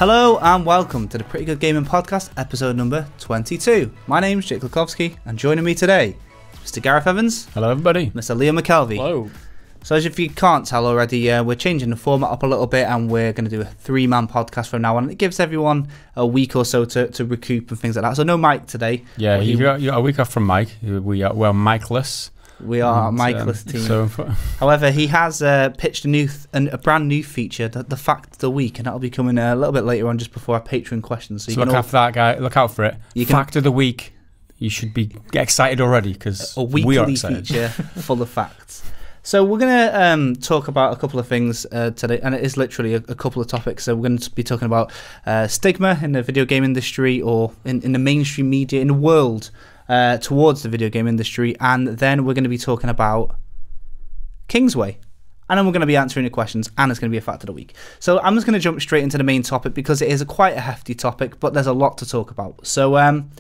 Hello and welcome to the Pretty Good Gaming Podcast, episode number 22. My name's Jake Kulkowski, and joining me today, Mr. Gareth Evans. Hello, everybody. Mr. Liam McKelvey. Hello. So as if you can't tell already, we're changing the format up a little bit, and we're going to do a three-man podcast from now on. It gives everyone a week or so to recoup and things like that. So no Mike today. Yeah, you got a week off from Mike. We're Mikeless. We are a Mikeless team. However, he has pitched a brand new feature, the Fact of the Week, and that'll be coming a little bit later on, just before our Patreon questions. So you look after that, guy. Look out for it. Fact of the Week. You should get excited already, because we are excited. Feature full of facts. So we're going to talk about a couple of things today, and it is literally a couple of topics. So we're going to be talking about stigma in the video game industry, or in the mainstream media, in the world, towards the video game industry, and then we're going to be talking about Kingsway. And then we're going to be answering the questions, and it's going to be a fact of the week. So I'm just going to jump straight into the main topic, because it is quite a hefty topic, but there's a lot to talk about. So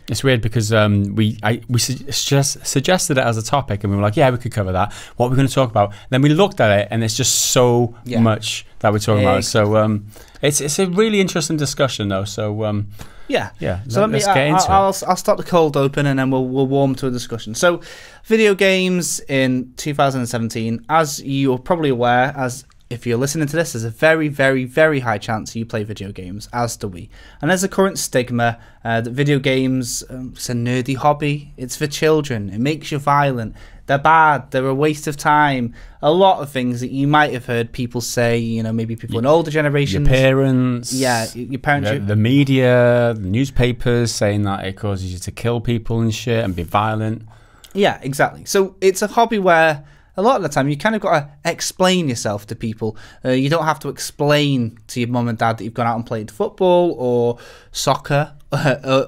it's weird because we suggested it as a topic, and we were like, yeah, we could cover that. What we're going to talk about. Then we looked at it, and it's just so much that we're talking about. So it's a really interesting discussion, though. So yeah. So let's get into it. I'll start the cold open, and then we'll warm to a discussion. So, video games in 2017, as you're probably aware, as if you're listening to this, there's a very, very, very high chance you play video games, as do we. And there's a current stigma that video games, it's a nerdy hobby, it's for children, it makes you violent, they're bad, they're a waste of time. A lot of things that you might have heard people say, you know, maybe people in older generations. Your parents. Yeah, your parents. The media, the newspapers saying that it causes you to kill people and shit and be violent. Yeah, exactly. So it's a hobby where a lot of the time you kind of got to explain yourself to people. You don't have to explain to your mum and dad that you've gone out and played football or soccer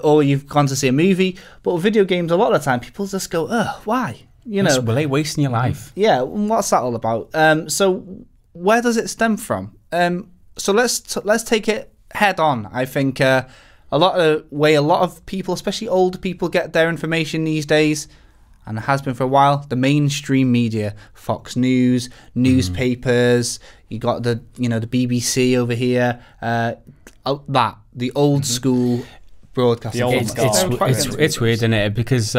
or you've gone to see a movie. But with video games, a lot of the time people just go, why? You know, well, they wasting your life. Yeah, what's that all about? So where does it stem from? So let's take it head on. I think a lot of people, especially older people, get their information these days, and it has been for a while, the mainstream media, Fox News, newspapers. You got the BBC over here. The old school broadcasting. It's weird, isn't it? Because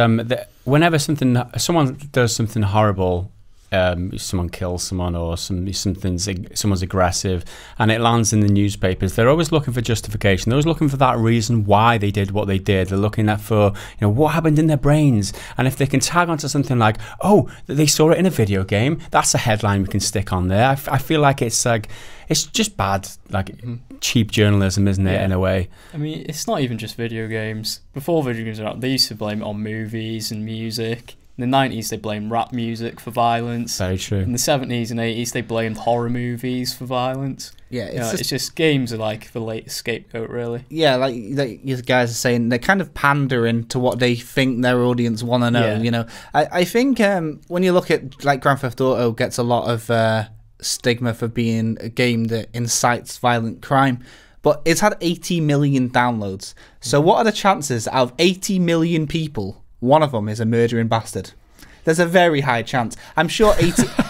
whenever someone does something horrible, someone kills someone or someone's aggressive, and it lands in the newspapers, they're always looking for justification. They're always looking for that reason why they did what they did. They're looking for what happened in their brains, and if they can tag onto something like, oh, they saw it in a video game, that's a headline we can stick on there. I feel like it's just bad, cheap journalism, isn't it, in a way? I mean, it's not even just video games. Before video games were out, they used to blame it on movies and music. In the 90s, they blamed rap music for violence. Very true. In the 70s and 80s, they blamed horror movies for violence. Yeah, it's just games are like the latest scapegoat, really. Yeah, like you guys are saying, they're kind of pandering to what they think their audience want to know. You know, I think when you look at Grand Theft Auto, gets a lot of stigma for being a game that incites violent crime, but it's had 80 million downloads. So what are the chances out of 80 million people, one of them is a murdering bastard? There's a very high chance. I'm sure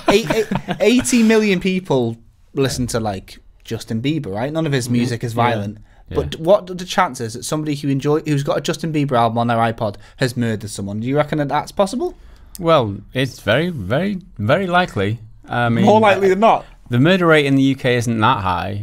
80 million people listen to Justin Bieber, right? None of his music is violent. Yeah. But what are the chances that somebody who's got a Justin Bieber album on their iPod has murdered someone? Do you reckon that that's possible? Well, it's very, very, very likely. I mean, more likely than not. The murder rate in the UK isn't that high,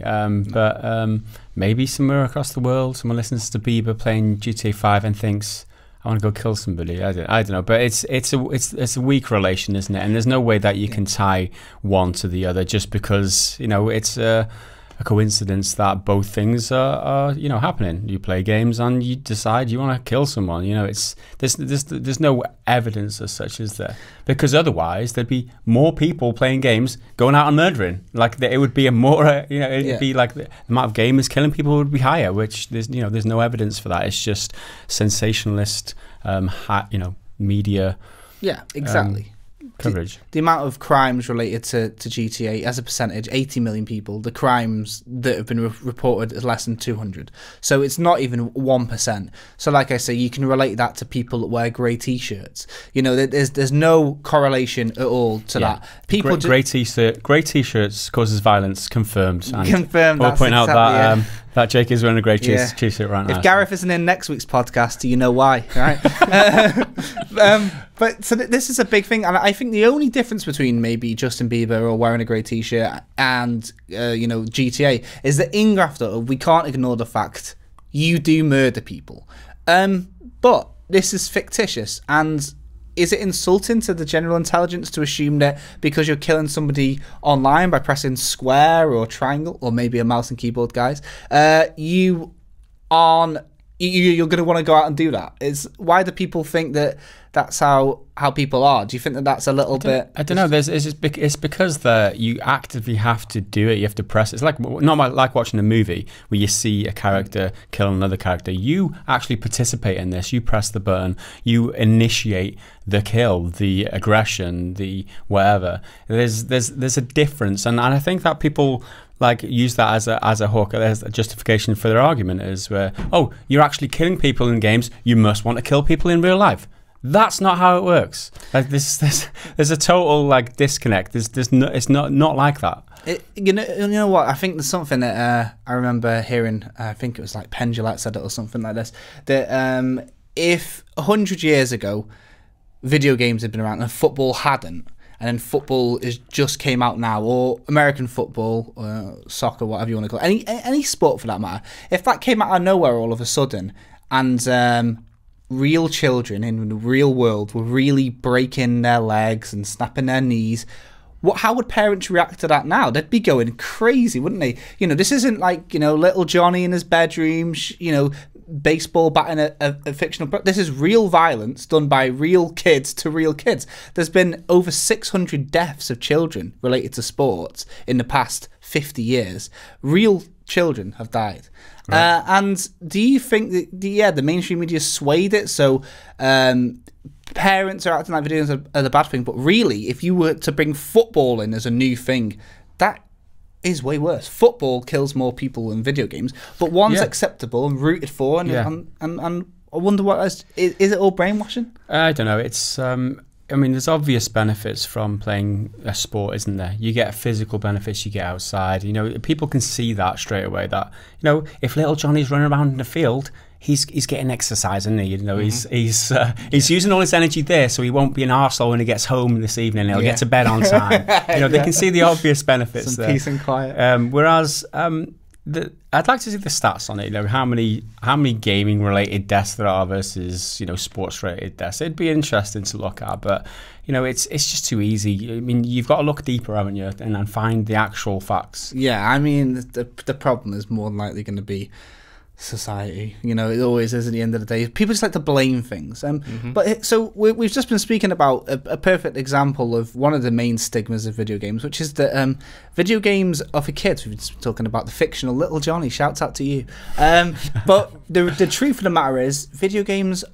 but maybe somewhere across the world, someone listens to Bieber playing GTA 5 and thinks, I want to go kill somebody. I don't know, but it's a weak relation, isn't it? And there's no way that you can tie one to the other just because it's a coincidence that both things are happening. You play games and you decide you want to kill someone. There's no evidence as such, is there? Because otherwise there'd be more people playing games going out and murdering. It would be a more it'd be like the amount of gamers killing people would be higher, which there's no evidence for that. It's just sensationalist media. Yeah, exactly. coverage. The amount of crimes related to GTA as a percentage, 80 million people. The crimes that have been reported is less than 200. So it's not even 1%. So like I say, you can relate that to people that wear grey t-shirts. You know, there's no correlation at all to that. People grey t-shirts causes violence, confirmed. And confirmed. We'll point out that that Jake is wearing a grey t-shirt right now. If Gareth isn't in next week's podcast, do you know why? Right. But so this is a big thing, and I think the only difference between maybe Justin Bieber or wearing a grey t-shirt and GTA is that in Grand Theft Auto we can't ignore the fact you do murder people, but this is fictitious. And is it insulting to the general intelligence to assume that because you're killing somebody online by pressing square or triangle or maybe a mouse and keyboard, guys, you're going to want to go out and do that? Why do people think that that's how people are? Do you think that that's a little bit? I don't know. It's because you actively have to do it. You have to press. It's like not like watching a movie where you see a character kill another character. You actually participate in this. You press the button. You initiate the kill, the aggression, the whatever. There's a difference, and I think that people like use that as a hook, as a justification for their argument is where, oh, you're actually killing people in games, you must want to kill people in real life. That's not how it works. Like there's a total like disconnect. It's not like that. You know what? I think there's something that I remember hearing. I think it was like Pendulette said it or something like this. That if 100 years ago, video games had been around and football hadn't, and then football just came out now, or American football, soccer, whatever you want to call it, any sport for that matter, if that came out of nowhere all of a sudden, and real children in the real world were really breaking their legs and snapping their knees, how would parents react to that now? They'd be going crazy, wouldn't they? You know, this isn't like, little Johnny in his bedroom, baseball batting a fictional. This is real violence done by real kids to real kids. There's been over 600 deaths of children related to sports in the past 50 years. Real children have died. Right. And do you think that the mainstream media swayed it? So parents are acting like video games are the bad thing, but really, if you were to bring football in as a new thing, that is way worse. Football kills more people than video games, but one's acceptable and rooted for, and I wonder what is it all brainwashing? I don't know. It's I mean, there's obvious benefits from playing a sport, isn't there? You get physical benefits, you get outside. People can see that straight away. That if little Johnny's running around in the field, he's getting exercise, isn't he? He's using all his energy there, so he won't be an arsehole when he gets home this evening. He'll get to bed on time. They can see the obvious benefits. Some peace and quiet. Whereas I'd like to see the stats on it. How many gaming related deaths there are versus sports related deaths. It'd be interesting to look at, but it's just too easy. I mean, you've got to look deeper, haven't you, and find the actual facts. Yeah, I mean, the problem is more than likely going to be society. It always is at the end of the day. People just like to blame things. But so we've just been speaking about a perfect example of one of the main stigmas of video games, which is that video games are for kids. We've been talking about the fictional little Johnny. Shouts out to you. But the truth of the matter is, video games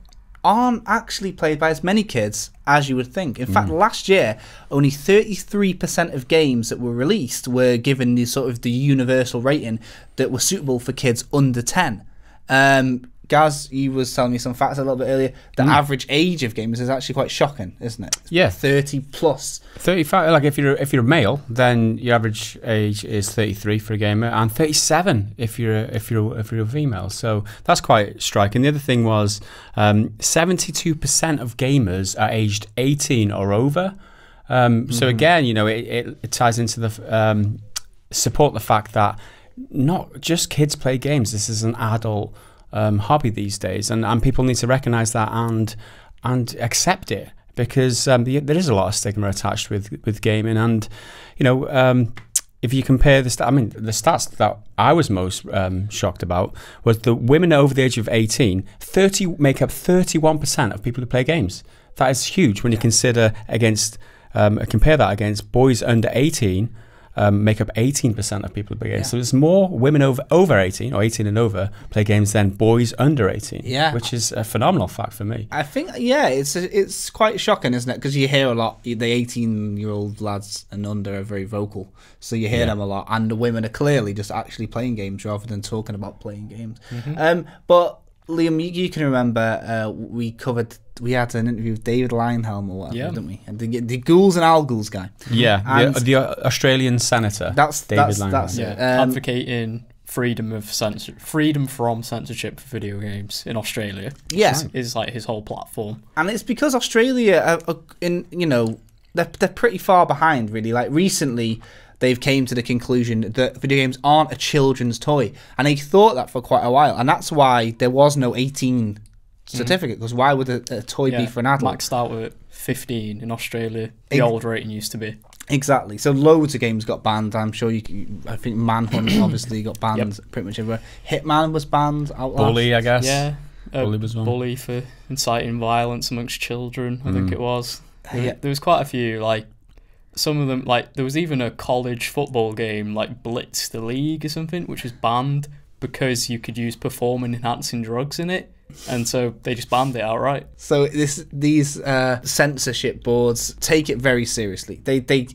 aren't actually played by as many kids as you would think. In fact, last year, only 33% of games that were released were given the universal rating that were suitable for kids under 10. Gaz, you was telling me some facts a little bit earlier. The average age of gamers is actually quite shocking, isn't it? Yeah, 30 plus. 35. Like if you're a male, then your average age is 33 for a gamer, and 37 if you're a female. So that's quite striking. The other thing was 72% of gamers are aged 18 or over. So again, it ties into the support the fact that not just kids play games. This is an adult hobby these days, and people need to recognise that and accept it, because there is a lot of stigma attached with gaming. And if you compare the stats that I was most shocked about was the women over the age of 18 make up 31% of people who play games. That is huge when you consider compare that against boys under 18. make up 18% of people who play games. So there's more women over 18 or 18 and over play games than boys under 18. Yeah, which is a phenomenal fact for me. I think it's quite shocking, isn't it? Because you hear a lot. The 18-year-old lads and under are very vocal, so you hear them a lot, and the women are clearly just actually playing games rather than talking about playing games. But Liam, you can remember we had an interview with David Leinhelm or whatever, didn't we? And the Ghouls and Owls guy. Yeah, and the Australian senator. That's Leinhelm. That's it. Advocating freedom from censorship for video games in Australia. Is like his whole platform. And it's because Australia they're pretty far behind, really. Like recently, they've came to the conclusion that video games aren't a children's toy, and they thought that for quite a while, and that's why there was no 18 certificate. Because why would a toy be for an adult? Maxed out at 15 in Australia. The old rating used to be. Exactly. So loads of games got banned. I'm sure I think Manhunt obviously got banned pretty much everywhere. Hitman was banned. Outlast. Bully, I guess. Yeah. Bully was one. Bully for inciting violence amongst children, I think it was. There was quite a few, like, some of them, like, there was even a college football game, like Blitz the League or something, which was banned because you could use performance-enhancing drugs in it. And so they just banned it outright. So these censorship boards take it very seriously. They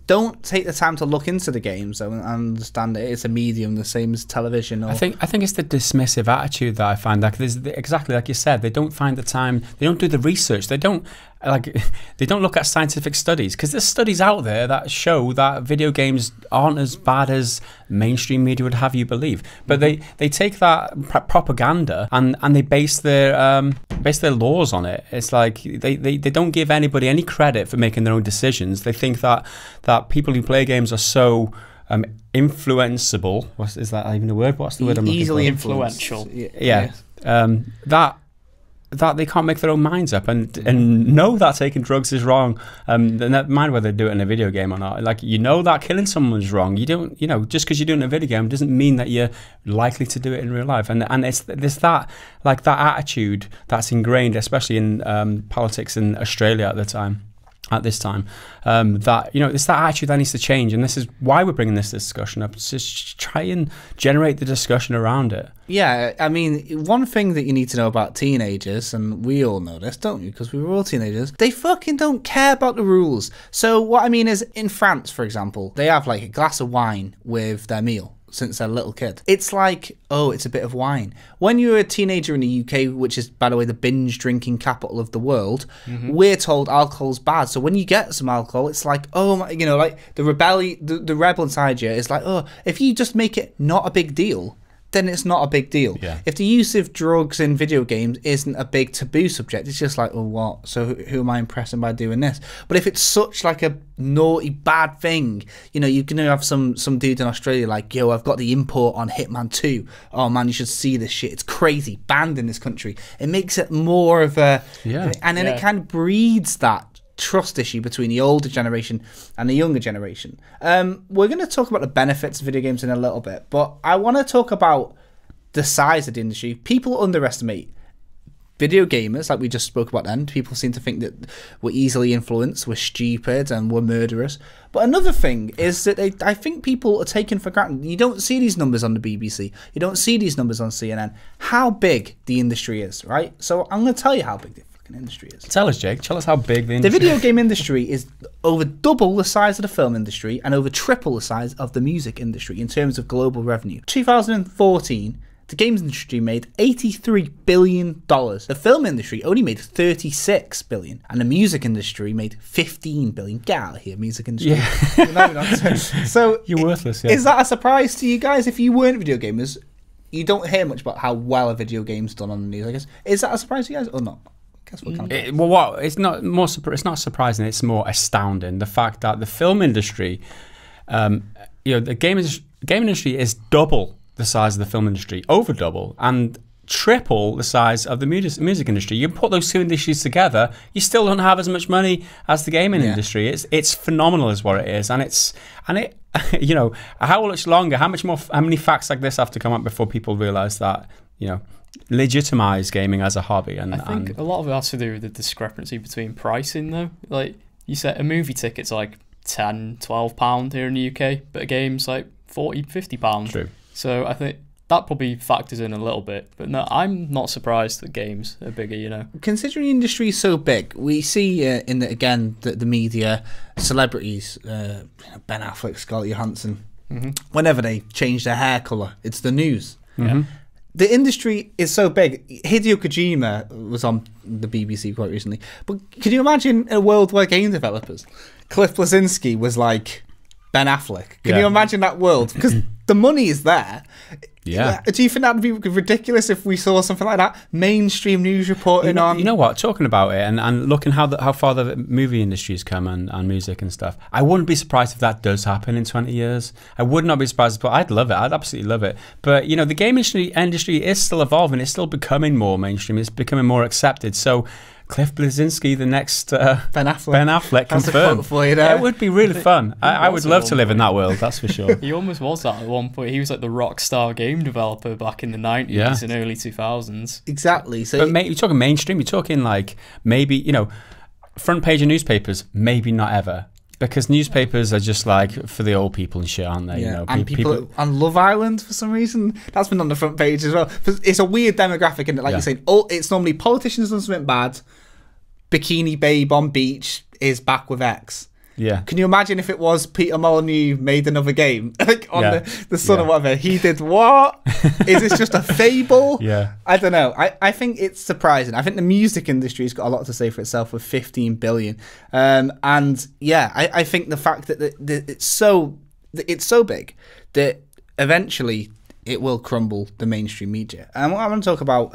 don't take the time to look into the games and understand that it's a medium the same as television. Or... I think it's the dismissive attitude that I find. Like exactly like you said, they don't find the time. They don't do the research. They don't look at scientific studies, because there's studies out there that show that video games aren't as bad as mainstream media would have you believe. But they take that propaganda and they base their laws on it. It's like they don't give anybody any credit for making their own decisions. They think that people who play games are so influenceable. Is that even a word? What's the word I'm looking for? Easily influential. Yeah. That they can't make their own minds up and know that taking drugs is wrong. Never mind whether they do it in a video game or not. Like, that killing someone is wrong. You don't, just because you do it in a video game doesn't mean that you're likely to do it in real life. And there's that attitude that's ingrained, especially in politics in Australia at this time, that it's that attitude that needs to change, and this is why we're bringing this discussion up. It's just try and generate the discussion around it. Yeah, I mean, one thing that you need to know about teenagers, and we all know this, don't we? Because we were all teenagers. They fucking don't care about the rules. So what I mean is, in France, for example, they have like a glass of wine with their meal. Since they're a little kid, it's like, oh, it's a bit of wine. When you're a teenager in the UK, which is, by the way, the binge drinking capital of the world, we're told alcohol's bad. So when you get some alcohol, it's like, oh my, like the rebel inside you is like, oh, if you just make it not a big deal, then it's not a big deal. Yeah. If the use of drugs in video games isn't a big taboo subject, it's just like, oh, what? So who am I impressing by doing this? But if it's such like a naughty, bad thing, you're going to have some dude in Australia like, yo, I've got the import on Hitman 2. Oh, man, you should see this shit. It's crazy. Banned in this country. It makes it more of a... Yeah. And then it kind of breeds that trust issue between the older generation and the younger generation. We're going to talk about the benefits of video games in a little bit, but I want to talk about the size of the industry. People underestimate video gamers, like we just spoke about then. People seem to think that we're easily influenced, we're stupid, and we're murderous. But another thing is that I think people are taken for granted. You don't see these numbers on the BBC. You don't see these numbers on CNN. How big the industry is, right? So I'm going to tell you how big the industry is. Tell us, Jake. Tell us how big the industry is. The video game industry is over double the size of the film industry and over triple the size of the music industry in terms of global revenue. 2014, the games industry made $83 billion. The film industry only made $36 billion. And the music industry made $15 billion. Get out of here, music industry. Yeah. So you're worthless, yeah. Is that a surprise to you guys? If you weren't video gamers, you don't hear much about how well a video game's done on the news, I guess. Is that a surprise to you guys or not? It's not surprising. It's more astounding. The fact that the film industry, the game industry is double the size of the film industry, over double, and triple the size of the music industry. You put those two industries together, you still don't have as much money as the gaming industry. It's phenomenal, is what it is, and it. How much longer? How many facts like this have to come up before people realise that legitimize gaming as a hobby? And I think a lot of it has to do with the discrepancy between pricing, though. Like you said, a movie ticket's like £10-12 here in the UK, but a game's like £40-50. True. So I think that probably factors in a little bit. But no, I'm not surprised that games are bigger, you know. Considering the industry is so big, we see in the media, celebrities, Ben Affleck, Scarlett Johansson, whenever they change their hair colour, it's the news. The industry is so big. Hideo Kojima was on the BBC quite recently. But can you imagine a world where game developers, Cliff Bleszinski was like Ben Affleck? Can you imagine that world? Because the money is there. Yeah. Do you think that would be ridiculous if we saw something like that? Mainstream news reporting on... You know what? Talking about it and looking how far the movie industry has come and music and stuff, I wouldn't be surprised if that does happen in 20 years. I would not be surprised, but I'd love it. I'd absolutely love it. But, you know, the game industry is still evolving. It's still becoming more mainstream. It's becoming more accepted. So... Cliff Bleszinski, the next Ben Affleck confirmed. For you there. It would be really fun. I would love to live in that world, that's for sure. He almost was that at one point. He was like the rock star game developer back in the 90s and early 2000s. Exactly. So but you're talking mainstream, you're talking like maybe, you know, front page of newspapers, maybe not ever. Because newspapers are just like for the old people and shit, aren't they? Yeah, you know, and people on Love Island for some reason, that's been on the front page as well. It's a weird demographic, isn't it? Like you're saying, it's normally politicians done something bad, bikini babe on beach is back with X. Yeah. Can you imagine if it was Peter Molyneux made another game like on the Sun or whatever? He did what? Is this just a fable? Yeah. I don't know. I think it's surprising. I think the music industry's got a lot to say for itself with 15 billion. And yeah, I think the fact that it's so big that eventually it will crumble the mainstream media. And I want to talk about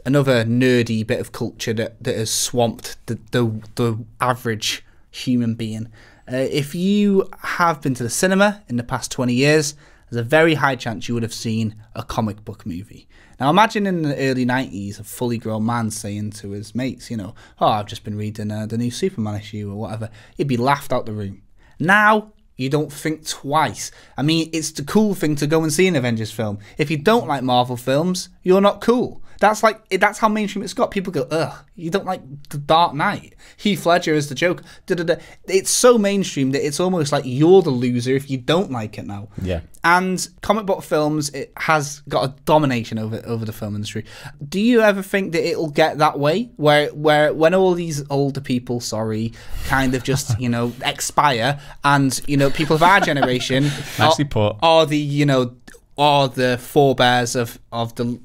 another nerdy bit of culture that has swamped the average human being. If you have been to the cinema in the past 20 years, there's a very high chance you would have seen a comic book movie. Now imagine in the early 90s a fully grown man saying to his mates, you know, oh, I've just been reading the new Superman issue or whatever. He'd be laughed out the room. Now you don't think twice. I mean, it's the cool thing to go and see an Avengers film. If you don't like Marvel films, you're not cool. That's how mainstream it's got. People go, ugh, you don't like The Dark Knight. Heath Ledger is the joke. It's so mainstream that it's almost like you're the loser if you don't like it now. Yeah. And comic book films, it has got a domination over the film industry. Do you ever think that it'll get that way, where when all these older people, kind of just expire, and people of our generation are the forebears of the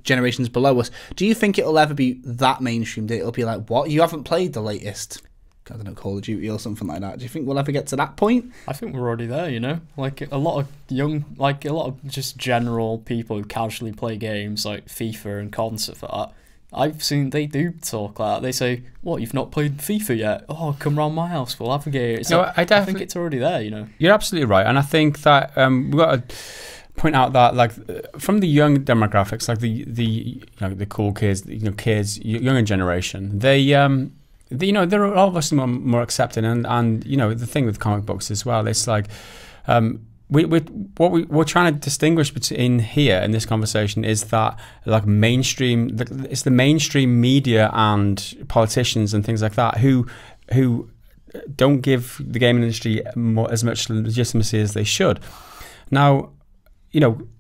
generations below us? Do you think it'll ever be that mainstream that it'll be like, what, you haven't played the latest, I don't know, Call of Duty or something like that? Do you think we'll ever get to that point? I think we're already there, like a lot of just general people who casually play games like FIFA and COD for that. I've seen they do talk like that. They say, what, you've not played FIFA yet? Oh, come round my house, we'll have a game. I think it's already there, You're absolutely right. And I think that we've got to point out that, like, from the young demographics, like the cool kids, younger generation, they're obviously more accepting, and the thing with comic books as well, it's like we're trying to distinguish between here in this conversation is that, like, it's the mainstream media and politicians and things like that who don't give the gaming industry as much legitimacy as they should. Now,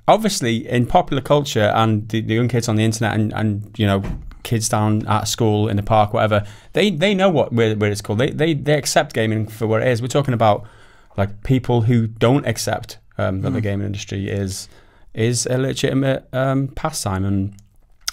obviously in popular culture and the young kids on the internet and kids down at school, in the park, whatever, they know where it's called. They accept gaming for what it is. We're talking about, like, people who don't accept that the gaming industry is a legitimate pastime. And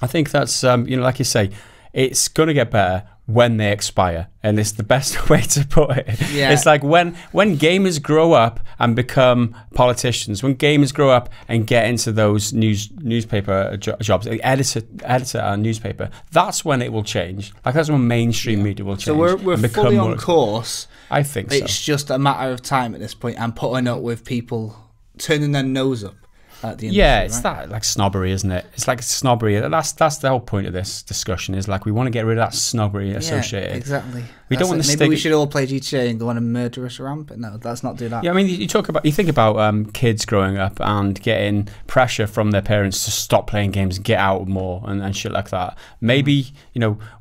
I think that's, like you say, it's going to get better when they expire, and it's the best way to put it. Yeah. It's like when gamers grow up and become politicians, when gamers grow up and get into those newspaper jobs, like editor at a newspaper, that's when it will change. Like, that's when mainstream media will change. So we're fully on course. I think so. It's just a matter of time at this point, and putting up with people turning their nose up at the industry, it's that, like, snobbery, isn't it? It's like snobbery. That's the whole point of this discussion, is like we want to get rid of that snobbery associated. Exactly. We don't want to maybe we should all play GTA and go on a murderous rampant. No, let's not do that. Yeah, I mean, you think about kids growing up and getting pressure from their parents to stop playing games, get out more, and shit like that. Maybe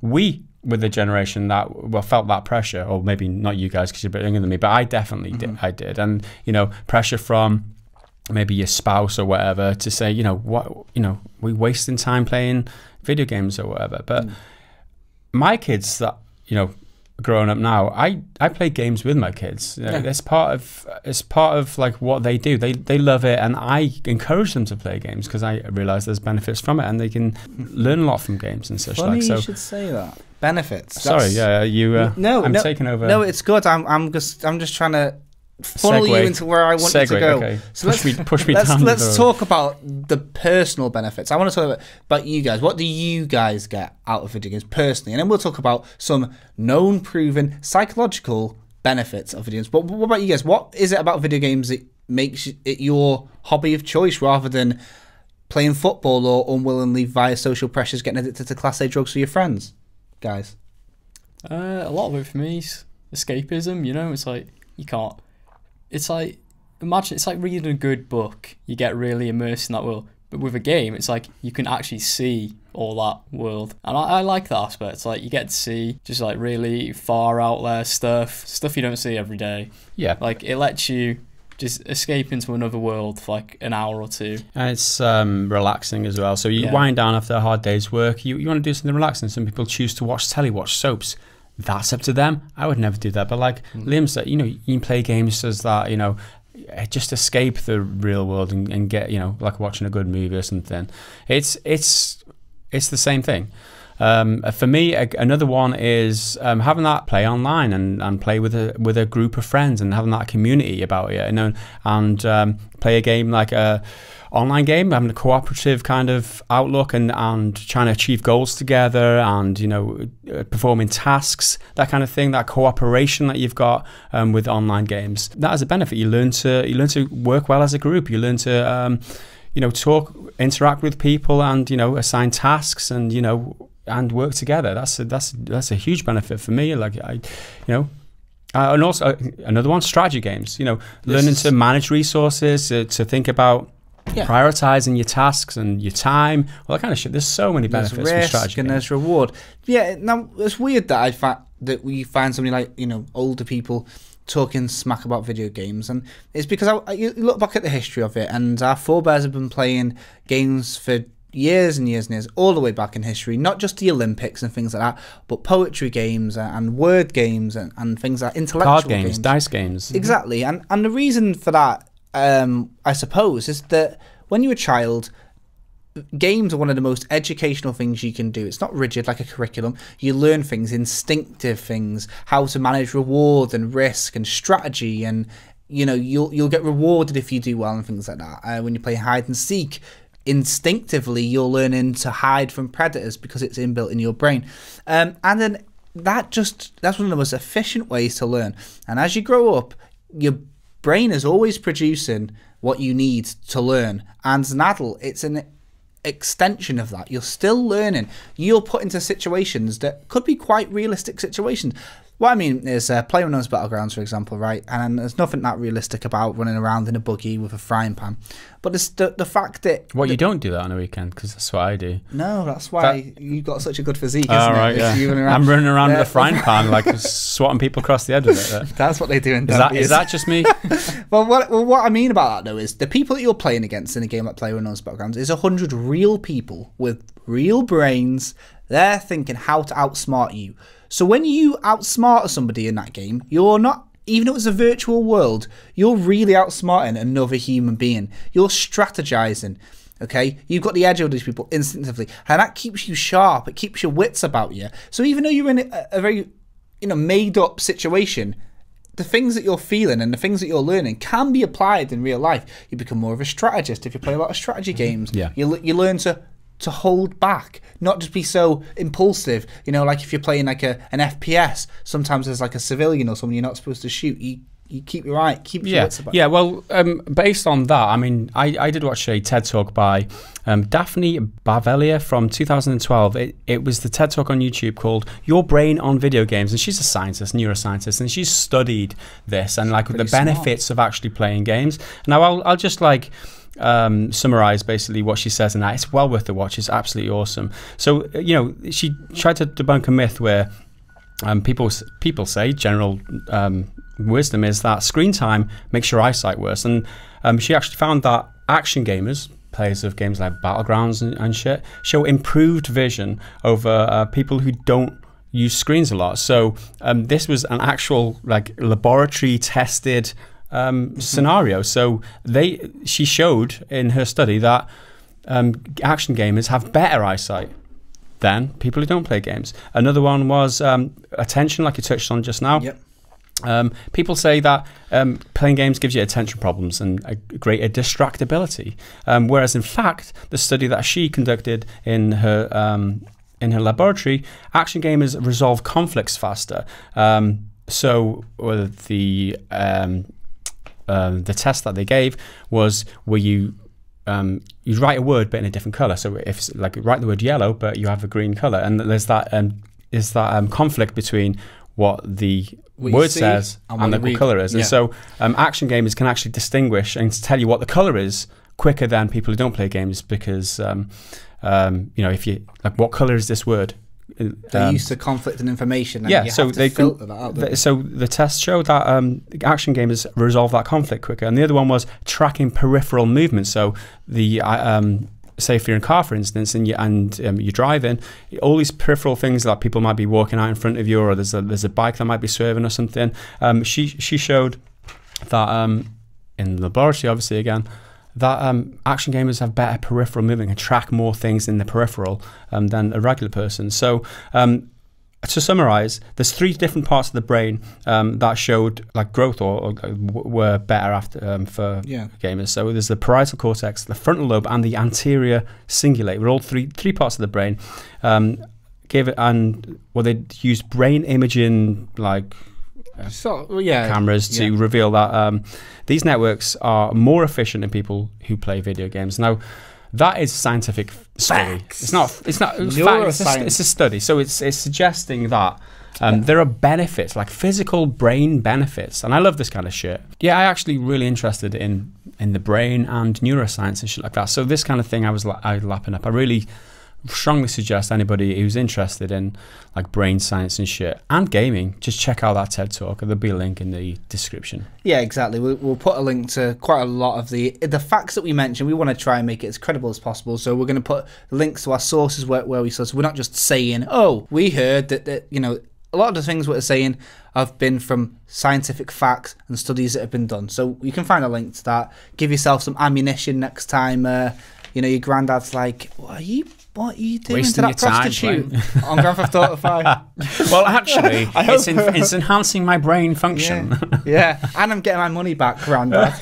we with the generation that felt that pressure, or maybe not you guys because you're a bit younger than me, but I definitely did. And pressure from maybe your spouse or whatever to say, we wasting time playing video games or whatever. But my kids that growing up now, I play games with my kids. It's part of like what they do. They love it, and I encourage them to play games because I realize there's benefits from it, and they can learn a lot from games and such. Funny So you should say that. Benefits. Sorry, I'm taking over. No, it's good. I'm just trying to funnel you into where I want you to go. Okay. So push me down. Let's talk about the personal benefits. I want to talk about you guys. What do you guys get out of video games personally? And then we'll talk about some known, proven psychological benefits of video games. But what about you guys? What is it about video games that makes it your hobby of choice rather than playing football or unwillingly via social pressures getting addicted to Class A drugs with your friends, guys? A lot of it for me is escapism. It's like you can't. It's like, imagine, it's like reading a good book. You get really immersed in that world. But with a game, it's like you can actually see all that world. And I like that aspect. It's like you get to see just like really far out there stuff you don't see every day. Yeah. Like it lets you just escape into another world for like an hour or two. And it's relaxing as well. So you wind down after a hard day's work. You want to do something relaxing. Some people choose to watch telly, watch soaps. That's up to them. I would never do that. But like Liam said, you can play games as that, just escape the real world and get, like watching a good movie or something. It's the same thing. For me, another one is having that play online and play with a group of friends and having that community about it, and play a game like a online game, having a cooperative kind of outlook and trying to achieve goals together and performing tasks, that kind of thing, that cooperation that you've got with online games. That is a benefit. You learn to work well as a group. You learn to talk, interact with people, and assign tasks and work together. That's a huge benefit for me. Like and also another one, strategy games. Learning to manage resources, to think about prioritizing your tasks and your time, all that kind of shit. There's so many benefits from strategy and games. There's reward. Yeah, now it's weird that that we find somebody like older people talking smack about video games, and it's because you look back at the history of it, and our forebears have been playing games for years and years and years, all the way back in history, not just the Olympics and things like that, but poetry games and word games and things like intellectual card games, dice games. Exactly, and the reason for that, I suppose, is that when you're a child, games are one of the most educational things you can do. It's not rigid like a curriculum. You learn things, instinctive things, how to manage reward and risk and strategy, and you'll get rewarded if you do well and things like that. When you play hide and seek, instinctively you're learning to hide from predators because it's inbuilt in your brain, and then that's one of the most efficient ways to learn. And as you grow up, your brain is always producing what you need to learn, and as an adult it's an extension of that. You're still learning. You're put into situations that could be quite realistic situations. What I mean is PlayerUnknown's Battlegrounds, for example, right? And there's nothing that realistic about running around in a buggy with a frying pan. But it's the fact that... you don't do that on a weekend, because that's what I do. No, that's why you've got such a good physique, isn't right, it? Yeah. I'm running around with a frying pan, like swatting people across the head with it. That's what they do in Is that just me? Well, what I mean about that, though, is the people that you're playing against in a game like PlayerUnknown's Battlegrounds is 100 real people with real brains. They're thinking how to outsmart you. So when you outsmart somebody in that game, you're not, even though it's a virtual world, you're really outsmarting another human being. You're strategizing, okay? You've got the edge of these people instinctively, and that keeps you sharp. It keeps your wits about you. So even though you're in a very, made-up situation, the things that you're feeling and the things that you're learning can be applied in real life. You become more of a strategist if you play a lot of strategy games. Yeah. You learn to hold back, not just be so impulsive. Like if you're playing like an FPS, sometimes there's like a civilian or someone you're not supposed to shoot. You keep your wits about. Yeah, well, based on that, I mean, I did watch a TED Talk by Daphne Bavelia from 2012. It was the TED Talk on YouTube called Your Brain on Video Games, and she's a scientist, neuroscientist, and she's studied this and like the benefits of actually playing games. Now, I'll just like summarize basically what she says in that. It's well worth the watch. It's absolutely awesome. So, she tried to debunk a myth where people say, general wisdom is that screen time makes your eyesight worse. And she actually found that action gamers, players of games like Battlegrounds and shit, show improved vision over people who don't use screens a lot. So this was an actual laboratory tested scenario. So she showed in her study that action gamers have better eyesight than people who don't play games. Another one was attention, like you touched on just now. Yep. People say that playing games gives you attention problems and a greater distractibility, whereas in fact the study that she conducted in her laboratory, action gamers resolve conflicts faster. So the test that they gave was where you write a word but in a different color. So if write the word yellow but you have a green color, and there's that conflict between what the word says and what color is. And so action gamers can actually distinguish and tell you what the color is quicker than people who don't play games, because if you what color is this word? They're used to conflict and information. And you have to filter that out. So the test showed that action gamers resolve that conflict quicker. And the other one was tracking peripheral movement. So the say if you're in a car, for instance, and you're driving, all these peripheral things that people might be walking out in front of you, or there's a bike that might be swerving or something. She showed that in the laboratory, obviously again, that action gamers have better peripheral movement and track more things in the peripheral than a regular person. So to summarize, there's 3 different parts of the brain that showed growth or were better after for gamers. So there's the parietal cortex, the frontal lobe, and the anterior cingulate. We're all three parts of the brain. They used brain imaging cameras to reveal that these networks are more efficient in people who play video games. Now, that is scientific study. It's not fact, it's a study. So it's suggesting that there are benefits, like physical brain benefits. And I love this kind of shit. Yeah, I actually really interested in the brain and neuroscience and shit like that. So this kind of thing I was lapping up. I really strongly suggest anybody who's interested in brain science and shit and gaming, just check out that TED talk. There'll be a link in the description. Yeah, exactly. We'll put a link to quite a lot of the facts that we mentioned. We want to try and make it as credible as possible, so we're going to put links to our sources where we source. We're not just saying, oh, we heard that a lot of the things we're saying have been from scientific facts and studies that have been done. So you can find a link to that. Give yourself some ammunition next time your granddad's like, what are you doing wasting to that prostitute on Grand Theft Auto 5? Well, actually, it's enhancing my brain function. Yeah, and I'm getting my money back, Granddad.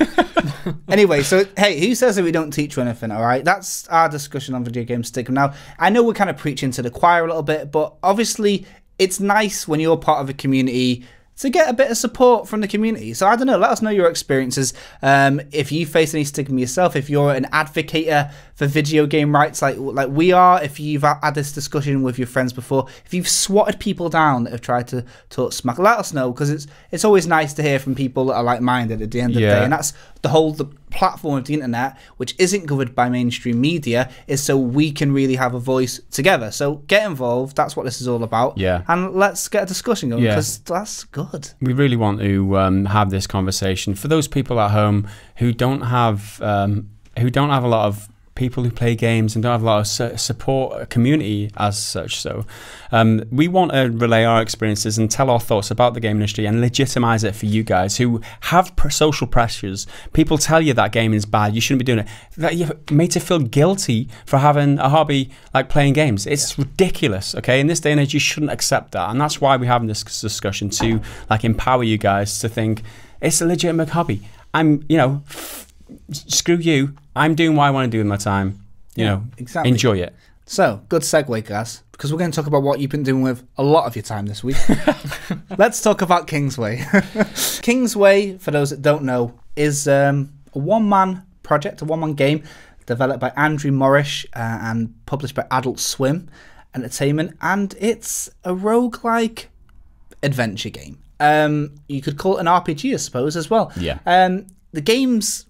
Anyway, so, hey, who says that we don't teach you anything, all right? That's our discussion on video game stigma. Now, I know we're kind of preaching to the choir a little bit, but obviously it's nice when you're part of a community to get a bit of support from the community. So I don't know, let us know your experiences. If you face any stigma yourself, if you're an advocate for video game rights like we are, if you've had this discussion with your friends before, if you've swatted people down that have tried to talk smack, let us know, because it's always nice to hear from people that are like-minded at the end of the day. And that's the platform of the internet, which isn't covered by mainstream media, is so we can really have a voice together. So get involved. That's what this is all about. Yeah. And let's get a discussion going, because that's good. We really want to have this conversation for those people at home who don't have a lot of people who play games and don't have a lot of support community as such. So we want to relay our experiences and tell our thoughts about the game industry and legitimize it for you guys who have social pressures. People tell you that gaming is bad, you shouldn't be doing it, that you're made to feel guilty for having a hobby like playing games. It's ridiculous. Okay, in this day and age, you shouldn't accept that, and that's why we're having this discussion, to empower you guys to think it's a legitimate hobby. Screw you, I'm doing what I want to do with my time. Exactly. Enjoy it. So, good segue, guys, because we're going to talk about what you've been doing with a lot of your time this week. Let's talk about Kingsway. Kingsway, for those that don't know, is a one-man project, a one-man game developed by Andrew Morrish and published by Adult Swim Entertainment, and it's a roguelike adventure game. You could call it an RPG, I suppose, as well. Yeah. The game's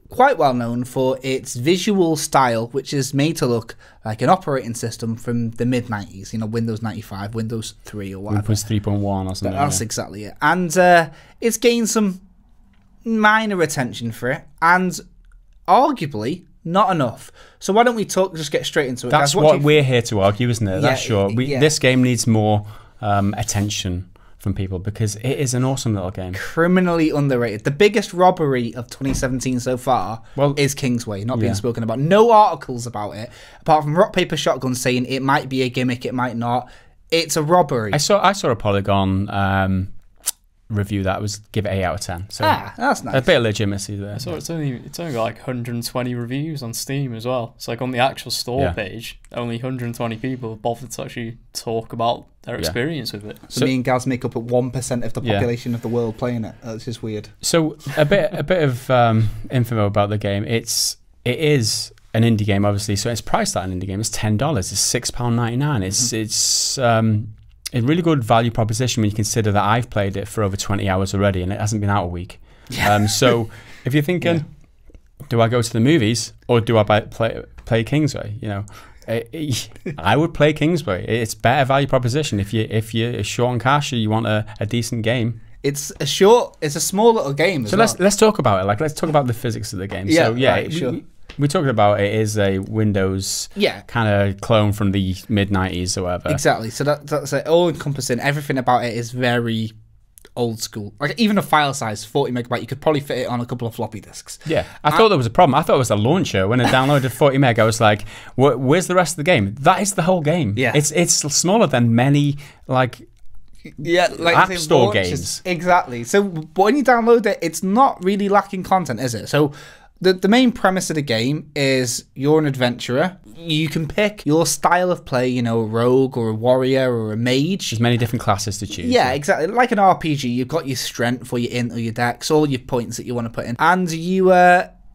quite well known for its visual style, which is made to look like an operating system from the mid-90s, you know, Windows 95, Windows 3 or whatever. Windows 3.1 or something. That's exactly it. And it's gained some minor attention for it, and arguably not enough. So why don't we just get straight into it? That's what we're here to argue, isn't it? That's sure. This game needs more attention from people because it is an awesome little game. Criminally underrated. The biggest robbery of 2017 so far is Kingsway, not being spoken about. No articles about it, apart from Rock Paper Shotgun saying it might be a gimmick, it might not. It's a robbery. I saw a Polygon review that was give it 8 out of 10. So that's nice. A bit of legitimacy there. So it's only got like 120 reviews on Steam as well. It's like on the actual store page, only 120 people have bothered to actually talk about their experience with it. So me and Gaz make up at 1% of the population of the world playing it. That's just weird. So a bit of info about the game. It is an indie game, obviously. So it's priced at an indie game. It's $10. It's £6.99. It's a really good value proposition when you consider that I've played it for over 20 hours already and it hasn't been out a week. So if you're thinking, do I go to the movies or do I play Kingsway? You know, I would play Kingsway. It's better value proposition if you're short on cash or you want a decent game. It's a small little game. Let's talk about it. Like, let's talk about the physics of the game. Sure. We talked about it is a Windows kind of clone from the mid-90s or whatever. Exactly. So that's all encompassing. Everything about it is very old school. Like even a file size, 40 megabyte, you could probably fit it on a couple of floppy disks. Yeah. I thought there was a problem. I thought it was the launcher. When I downloaded 40 meg, I was like, where's the rest of the game? That is the whole game. Yeah. It's smaller than many like App Store games. Exactly. So when you download it, it's not really lacking content, is it? So the main premise of the game is you're an adventurer. You can pick your style of play, you know, a rogue or a warrior or a mage. There's many different classes to choose. Yeah, exactly. Like an RPG, you've got your strength or your int or your dex, all your points that you want to put in. And you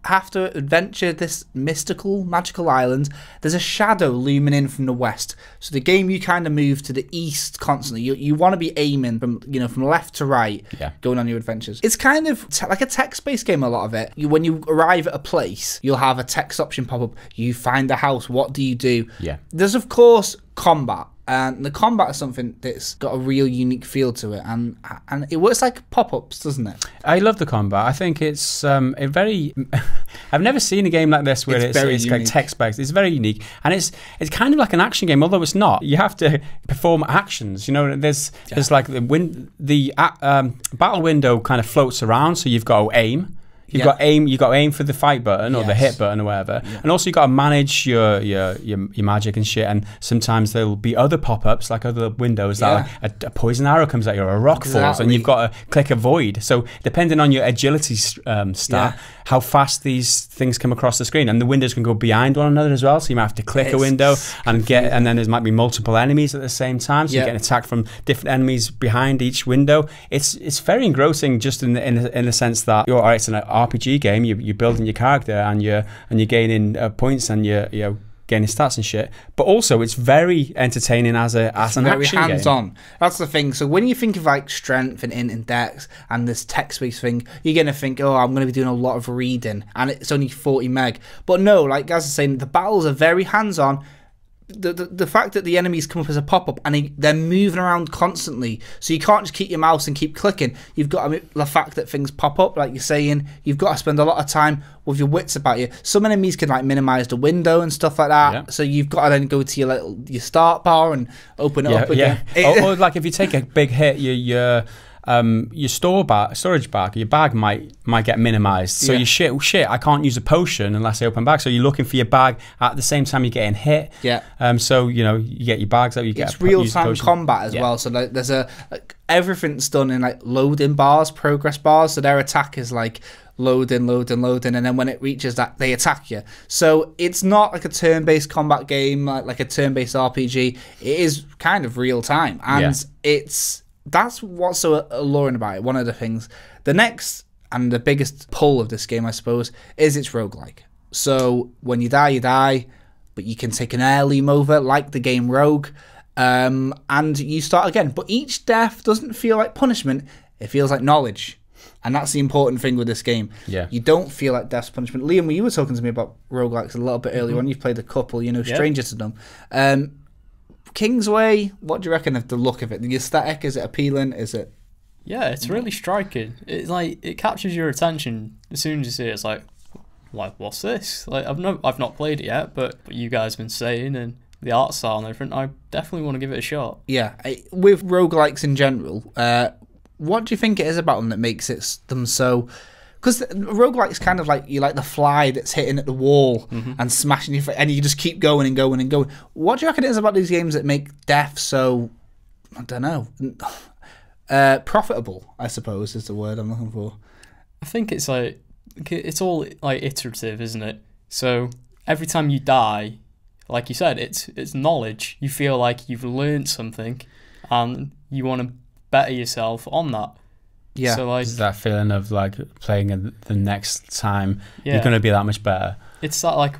have to adventure this mystical, magical island. There's a shadow looming in from the west. So the game, you kind of move to the east constantly. You want to be aiming from left to right, going on your adventures. It's kind of like a text-based game, a lot of it. When you arrive at a place, you'll have a text option pop up. You find a house, what do you do? Yeah. There's, of course, combat. And the combat is something that's got a real unique feel to it, and it works like pop-ups, doesn't it? I love the combat. I think it's a very. I've never seen a game like this where it's like text-based. It's very unique, and it's kind of like an action game, although it's not. You have to perform actions. You know, there's like the battle window kind of floats around, so you've got to aim. You've got aim for the fight button or the hit button or whatever, and also you've got to manage your magic and shit. And sometimes there'll be other pop-ups, like other windows that a poison arrow comes at you or a rock falls, and you've got to click avoid. So depending on your agility stat, how fast these things come across the screen, and the windows can go behind one another as well. So you might have to click a window and then there might be multiple enemies at the same time. So you're getting attacked from different enemies behind each window. It's very engrossing, just in the sense that it's an RPG game. You're building your character and you're gaining points and you're gaining stats and shit. But also it's very entertaining as an action game. Very hands-on. That's the thing. So when you think of like strength and int and dex and this text-based thing, you're gonna think, oh, I'm gonna be doing a lot of reading, and it's only 40 meg. But no, like Gaz is saying, the battles are very hands-on. The fact that the enemies come up as a pop-up and they're moving around constantly, so you can't just keep your mouse and keep clicking. You've got the fact that things pop up, like you're saying. You've got to spend a lot of time with your wits about you. Some enemies can like minimize the window and stuff like that, so you've got to then go to your start bar and open it up again. Or like if you take a big hit, your storage bag, your bag might get minimized. So you shit, I can't use a potion unless I open bag. So you're looking for your bag at the same time you're getting hit. So you get your bags out. It's real-time combat as well. So like, there's everything's done in like loading bars, progress bars. So their attack is like loading, and then when it reaches that, they attack you. So it's not like a turn-based combat game, like a turn-based RPG. It is kind of real-time, and that's what's so alluring about it. One of the things. The next and the biggest pull of this game, I suppose, is its roguelike. So when you die, but you can take an heirloom over, like the game Rogue, and you start again. But each death doesn't feel like punishment. It feels like knowledge. And that's the important thing with this game. Yeah. You don't feel like death's punishment. Liam, you were talking to me about roguelikes a little bit earlier on. You've played a couple, stranger to them. Kingsway, what do you reckon of the look of it? The aesthetic, is it appealing? Is it... Yeah, it's really striking. It's like, it captures your attention as soon as you see it. It's like what's this? Like, I've not played it yet, but you guys have been saying, and the art style and everything, I definitely want to give it a shot. Yeah, with roguelikes in general, what do you think it is about them that makes them so... Because roguelike's kind of like, you like the fly that's hitting at the wall and smashing your face, and you just keep going and going and going. What do you reckon it is about these games that make death so, I don't know, profitable, I suppose, is the word I'm looking for. I think it's like, it's all like iterative, isn't it? So every time you die, like you said, it's knowledge. You feel like you've learned something and you want to better yourself on that. Yeah. So like, it's that feeling of like playing the next time you're going to be that much better. It's that like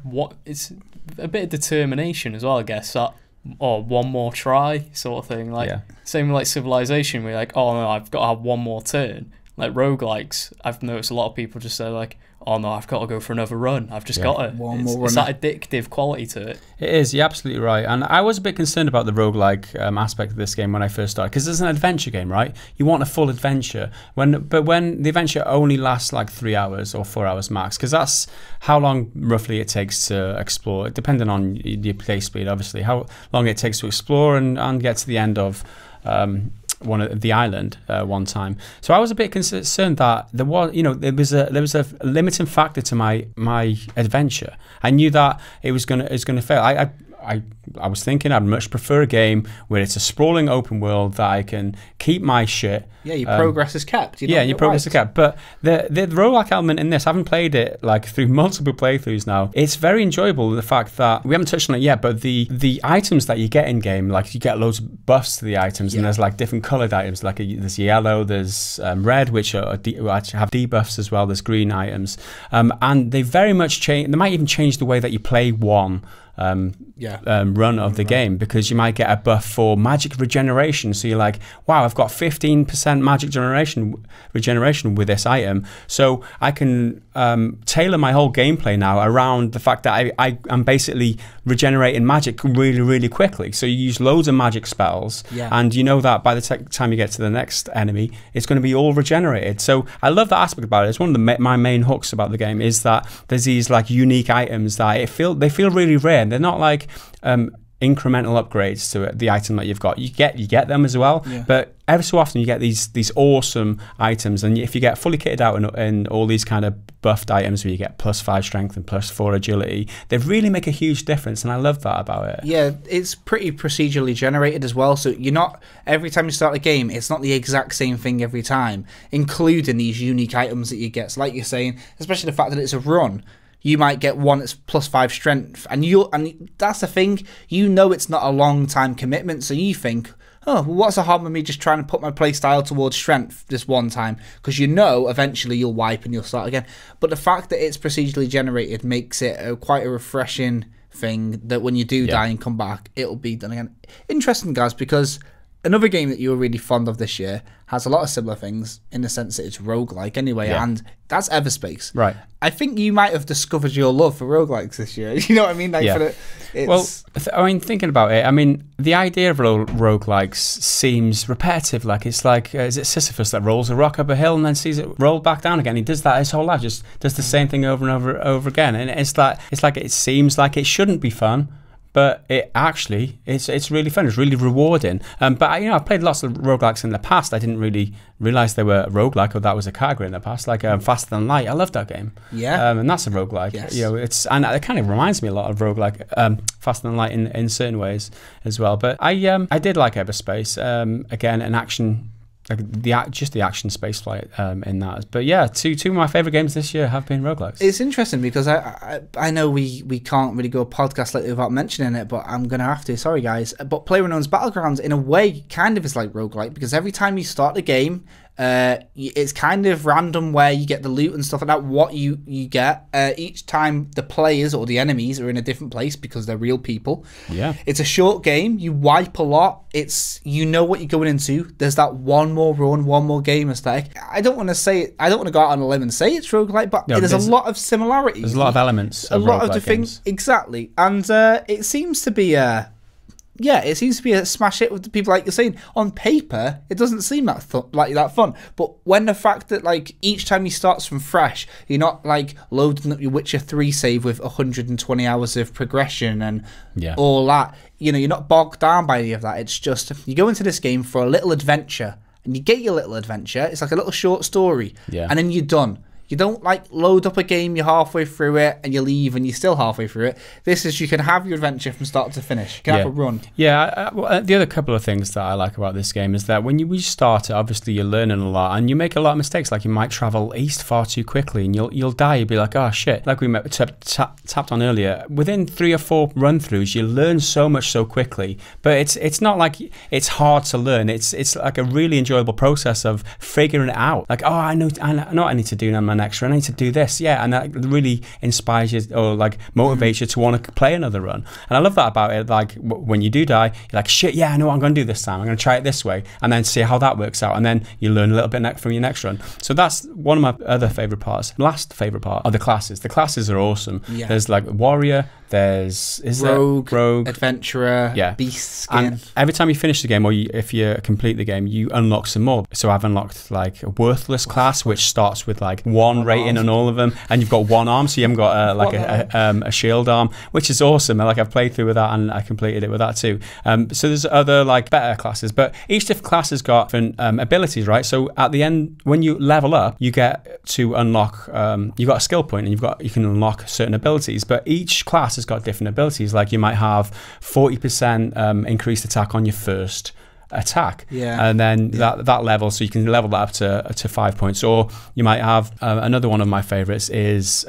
it's a bit of determination as well, I guess. That one more try sort of thing. Like same with like Civilization, where you're like, oh no, I've got to have one more turn. Like roguelikes, I've noticed a lot of people just say like, oh no, I've got to go for another run. I've just got to. It's that addictive quality to it. It is, you're absolutely right. And I was a bit concerned about the roguelike aspect of this game when I first started, because it's an adventure game, right? You want a full adventure. But when the adventure only lasts like 3 hours or 4 hours max, because that's how long roughly it takes to explore, depending on your play speed, obviously, how long it takes to explore and get to the end of one of the island one time. So I was a bit concerned that there was a limiting factor to my adventure. I knew that it was gonna fail. I was thinking I'd much prefer a game where it's a sprawling open world that I can keep my shit. Yeah, your progress is kept. Your progress is kept. But the roguelike element in this, I haven't played it like through multiple playthroughs now. It's very enjoyable, the fact that we haven't touched on it yet, but the items that you get in game, like you get loads of buffs to the items, and there's like different coloured items. Like there's yellow, there's red, which have debuffs as well. There's green items, and they very much change. They might even change the way that you play one run of the game, because you might get a buff for magic regeneration. So you're like, wow, I've got 15% magic regeneration with this item, so I can tailor my whole gameplay now around the fact that I'm basically regenerating magic really, really quickly. So you use loads of magic spells, and you know that by the time you get to the next enemy, it's going to be all regenerated. So I love that aspect about it. It's one of my main hooks about the game, is that there's these like unique items that they feel really rare. They're not like incremental upgrades to the item that you've got. You get them as well, but every so often you get these awesome items, and if you get fully kitted out in all these kind of buffed items where you get +5 strength and +4 agility, they really make a huge difference, and I love that about it. Yeah, it's pretty procedurally generated as well, so you're not, every time you start a game, it's not the exact same thing every time, including these unique items that you get. So like you're saying, especially the fact that it's a run, you might get one that's +5 strength, and that's the thing, it's not a long time commitment, so you think, oh, well, what's the harm of me just trying to put my playstyle towards strength this one time? Because eventually you'll wipe and you'll start again. But the fact that it's procedurally generated makes it quite a refreshing thing, that when you do die and come back, it'll be done again. Interesting, guys, because another game that you were really fond of this year has a lot of similar things in the sense that it's roguelike anyway, and that's Everspace. Right. I think you might have discovered your love for roguelikes this year. You know what I mean? Thinking about it, the idea of roguelikes seems repetitive. Like, it's like, is it Sisyphus that rolls a rock up a hill and then sees it roll back down again? He does that his whole life, just does the same thing over and over again. And it's like it seems like it shouldn't be fun, but it's really fun. It's really rewarding. But I've played lots of roguelikes in the past. I didn't really realize they were roguelike, or that was a category in the past. Like Faster Than Light, I love that game. Yeah. And that's a roguelike. Yes. And it kind of reminds me a lot of roguelike, Faster Than Light in certain ways as well. But I did like Everspace. Again, an action. Just the action spaceflight in that. But yeah, two of my favourite games this year have been roguelikes. It's interesting because I know we can't really go a podcast lately without mentioning it, but I'm going to have to, sorry guys. But PlayerUnknown's Battlegrounds in a way kind of is like roguelike, because every time you start the game, It's kind of random where you get the loot and stuff like that, what you get. Each time the players or the enemies are in a different place because they're real people. Yeah. It's a short game. You wipe a lot. You know what you're going into. There's that one more run, one more game aesthetic. I don't want to go out on a limb and say it's roguelike, but there's a lot of similarities. There's a lot of elements. A lot of the things. Exactly. And it seems to be it seems to be a smash hit with the people, like you're saying. On paper, it doesn't seem that fun. But when the fact that like each time you starts from fresh, you're not like loading up your Witcher 3 save with 120 hours of progression and all that. You're not bogged down by any of that. It's just you go into this game for a little adventure, and you get your little adventure. It's like a little short story, and then you're done. You don't like load up a game, you're halfway through it, and you leave, and you're still halfway through it. This is, you can have your adventure from start to finish. You can have a run. Yeah, the other couple of things that I like about this game is that when you start it, obviously you're learning a lot, and you make a lot of mistakes. Like you might travel east far too quickly, and you'll die. You'll be like, oh shit. Like we tapped on earlier, within 3 or 4 run-throughs, you learn so much so quickly. But it's not like it's hard to learn. It's like a really enjoyable process of figuring it out. Like, oh, I know what I need to do now. Extra, I need to do this, and that really inspires you or like motivates you to want to play another run. And I love that about it. Like when you do die, you're like, shit, I know what I'm going to do this time. I'm going to try it this way, and then see how that works out. And then you learn a little bit from your next run. So that's one of my other favorite parts. Last favorite part are the classes. The classes are awesome. Yeah. There's like warrior. There's rogue, adventurer, beast skin. And every time you finish the game, or if you complete the game, you unlock some more. So I've unlocked like a worthless class, which starts with like 1 rating on all of them, and you've got 1 arm, so you haven't got a shield arm, which is awesome. Like I've played through with that, and I completed it with that too. So there's other like better classes, but each different class has got different abilities, right? So at the end, when you level up, you get to unlock. You've got a skill point, and you can unlock certain abilities, but each class has got different abilities. Like you might have 40% increased attack on your first attack, and then that level, so you can level that up to 5 points. Or you might have another one of my favorites is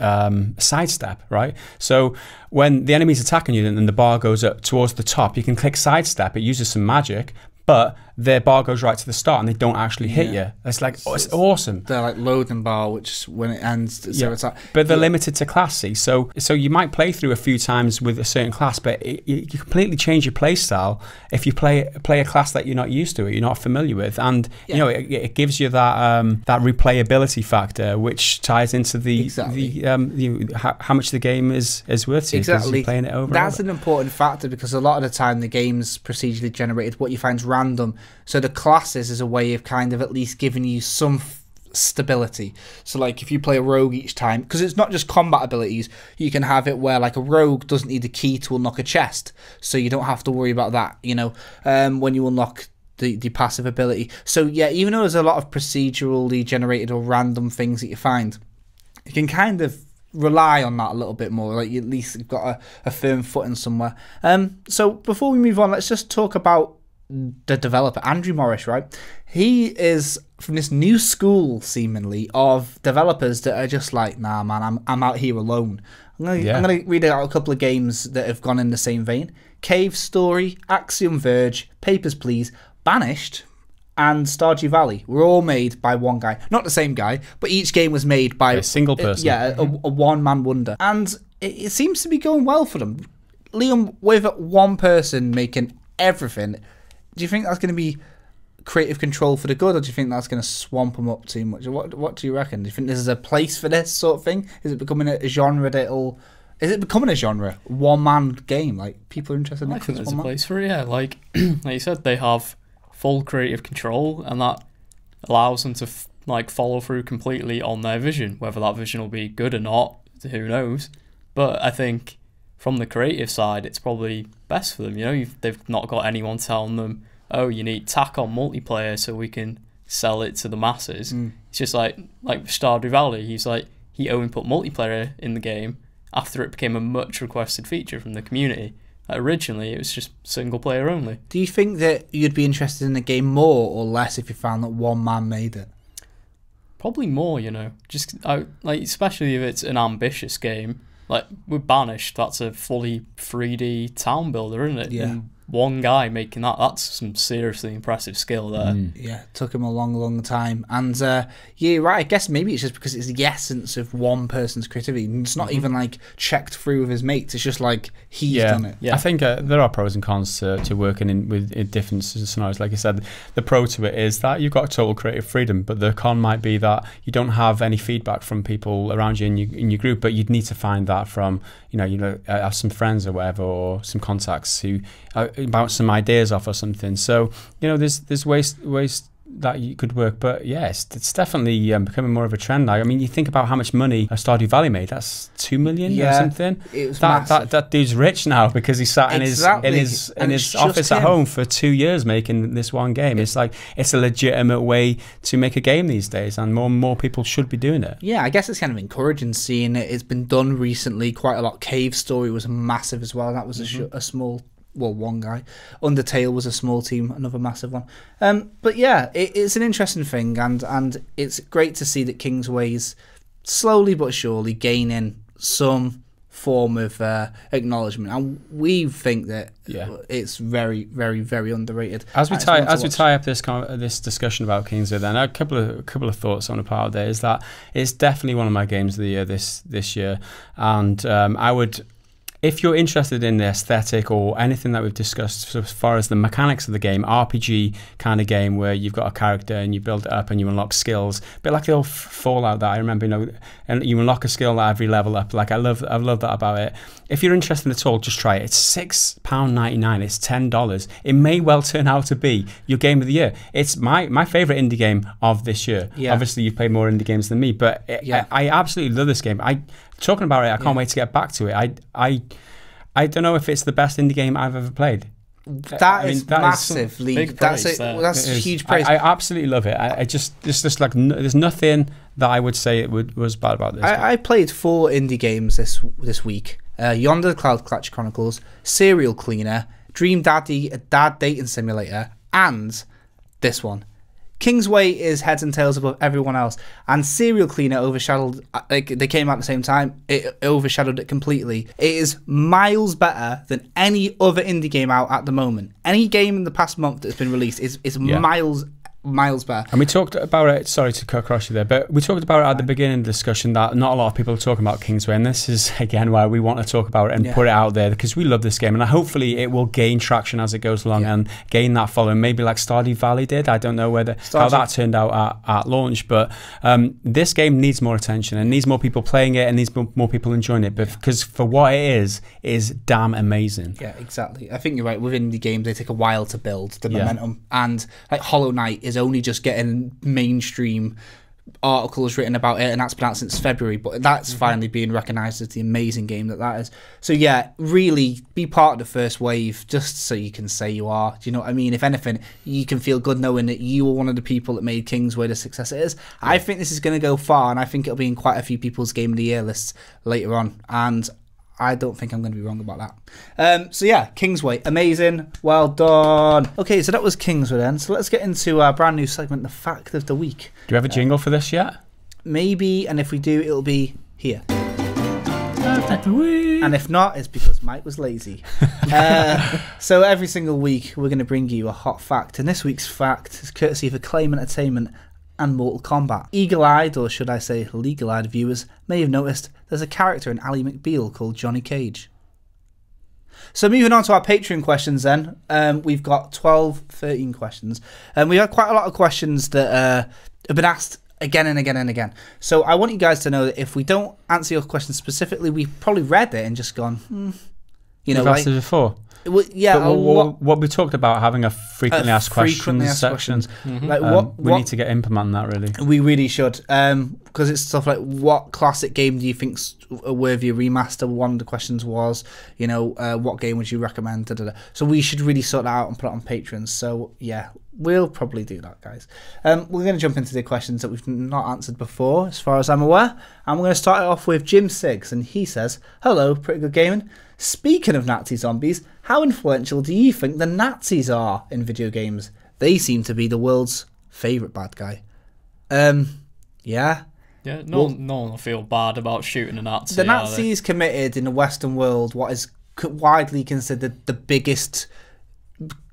sidestep, right? So when the enemy's attacking you and the bar goes up towards the top, you can click sidestep. It uses some magic, but their bar goes right to the start and they don't actually hit you. It's like, it's awesome. They're like loading bar, which when it ends, so it's like, but they're limited to class. See, so you might play through a few times with a certain class, but you completely change your play style if you play a class that you're not used to, or you're not familiar with, and it gives you that replayability factor, which ties into how much the game is worth to you, because you're playing it over. That's an important factor, because a lot of the time the game's procedurally generated. What you find is random. So the classes is a way of kind of at least giving you some stability. So like if you play a rogue each time, because it's not just combat abilities, you can have it where like a rogue doesn't need a key to unlock a chest, so you don't have to worry about that, when you unlock the passive ability. So even though there's a lot of procedurally generated or random things that you find, you can kind of rely on that a little bit more. Like you at least have got a firm footing somewhere. So before we move on, let's just talk about the developer, Andrew Morris, right? He is from this new school, seemingly, of developers that are just like, nah, man, I'm out here alone. I'm gonna read out a couple of games that have gone in the same vein. Cave Story, Axiom Verge, Papers, Please, Banished, and Stardew Valley were all made by one guy. Not the same guy, but each game was made by a single person. A one-man wonder. And it seems to be going well for them. Liam, with one person making everything, do you think that's going to be creative control for the good, or do you think that's going to swamp them up too much? What do you reckon? Do you think this is a place for this sort of thing? Is it becoming a genre is it becoming a genre? One-man game? Like, people are interested in it? I think there's a place for it, yeah. Like you said, they have full creative control, and that allows them to follow through completely on their vision. Whether that vision will be good or not, who knows? But I think from the creative side, it's probably best for them. They've not got anyone telling them, oh, you need tack on multiplayer so we can sell it to the masses. It's just like Stardew Valley. He only put multiplayer in the game after it became a much requested feature from the community. Originally, it was just single player only. Do you think that you'd be interested in the game more or less if you found that one man made it? Probably more, just especially if it's an ambitious game. Like with Banished, that's a fully 3D town builder, isn't it? Yeah. And one guy making that's some seriously impressive skill there. Yeah, it took him a long time. And yeah, right, I guess maybe it's just because it's the essence of one person's creativity. It's not even like checked through with his mates. It's just like he's done it. I think there are pros and cons to working in different scenarios. Like I said, the pro to it is that you've got total creative freedom, but the con might be that you don't have any feedback from people around you in your group, but you'd need to find that from have some friends or whatever, or some contacts who bounce some ideas off or something. So there's ways that you could work, but yes, it's definitely becoming more of a trend now. I mean, you think about how much money Stardew Valley made. That's 2 million or something. It was that dude's rich now because he sat in his office at home for 2 years making this one game. It's like it's a legitimate way to make a game these days, and more people should be doing it. Yeah, I guess it's kind of encouraging seeing it. It's been done recently quite a lot. Cave Story was massive as well. That was a small. Well, one guy. Undertale was a small team, another massive one. But yeah, it's an interesting thing, and it's great to see that Kingsway's slowly but surely gaining some form of acknowledgement, and we think that it's very, very, very underrated. As we tie up this discussion about Kingsway, then a couple of thoughts on a part of there is that it's definitely one of my games of the year this year, and I would. If you're interested in the aesthetic or anything that we've discussed as far as the mechanics of the game, RPG kind of game where you've got a character and you build it up and you unlock skills, a bit like the old Fallout that I remember, and you unlock a skill at every level up. Like I love that about it. If you're interested at all, just try it. It's £6.99. It's $10. It may well turn out to be your game of the year. It's my favorite indie game of this year. Yeah. Obviously, you've played more indie games than me, but I absolutely love this game. Talking about it, I can't wait to get back to it. I don't know if it's the best indie game I've ever played. That is massive, League. That's huge praise. I absolutely love it. There's nothing that I would say was bad about this. I played 4 indie games this week. Yonder the Cloud Catcher Chronicles, Serial Cleaner, Dream Daddy, a dad dating simulator, and this one. Kingsway is heads and tails above everyone else, and Serial Cleaner overshadowed. They came out at the same time. It overshadowed it completely. It is miles better than any other indie game out at the moment. Any game in the past month that's been released is miles better. And we talked about it, sorry to cut across you there, but we talked about it at the beginning of the discussion that not a lot of people are talking about Kingsway, and this is again why we want to talk about it and put it out there, because we love this game, and hopefully it will gain traction as it goes along and gain that following, maybe like Stardew Valley did. I don't know how that turned out at launch, but this game needs more attention and needs more people playing it and needs more people enjoying it, because for what it is damn amazing. Yeah, exactly. I think you're right. With indie games, they take a while to build the momentum, and like Hollow Knight is only just getting mainstream articles written about it, and that's been out since February, but that's finally being recognised as the amazing game that is. So yeah, really be part of the first wave, just so you can say you are. Do you know what I mean? If anything, you can feel good knowing that you were one of the people that made Kingsway the success it is. I think this is going to go far, and I think it'll be in quite a few people's Game of the Year lists later on, and I don't think I'm going to be wrong about that. So yeah, Kingsway, amazing, well done. Okay, so that was Kingsway then. So let's get into our brand new segment, the Fact of the Week. Do you have a jingle for this yet? Maybe, and if we do, it'll be here. And if not, it's because Mike was lazy. So every single week, we're going to bring you a hot fact, and this week's fact is courtesy of Acclaim Entertainment and Mortal Kombat. Eagle-eyed, or should I say legal-eyed viewers, may have noticed there's a character in Ally McBeal called Johnny Cage. So moving on to our Patreon questions then, we've got 13 questions, and we had quite a lot of questions that have been asked again and again and again. So I want you guys to know that if we don't answer your question specifically, we've probably read it and just gone, We've asked it before. Well, yeah, what we talked about, having a frequently asked questions section. Like we need to get implementing that, really. We really should, because it's stuff like, what classic game do you think's worthy of remaster? One of the questions was, what game would you recommend? Da, da, da. So we should really sort that out and put it on Patreon. So yeah, we'll probably do that, guys. We're going to jump into the questions that we've not answered before, as far as I'm aware. And we're going to start it off with Jim Siggs, and he says, "Hello, Pretty Good Gaming. Speaking of Nazi zombies, how influential do you think the Nazis are in video games? They seem to be the world's favourite bad guy." Yeah. Yeah, no one will feel bad about shooting a Nazi. The Nazis committed in the Western world what is widely considered the biggest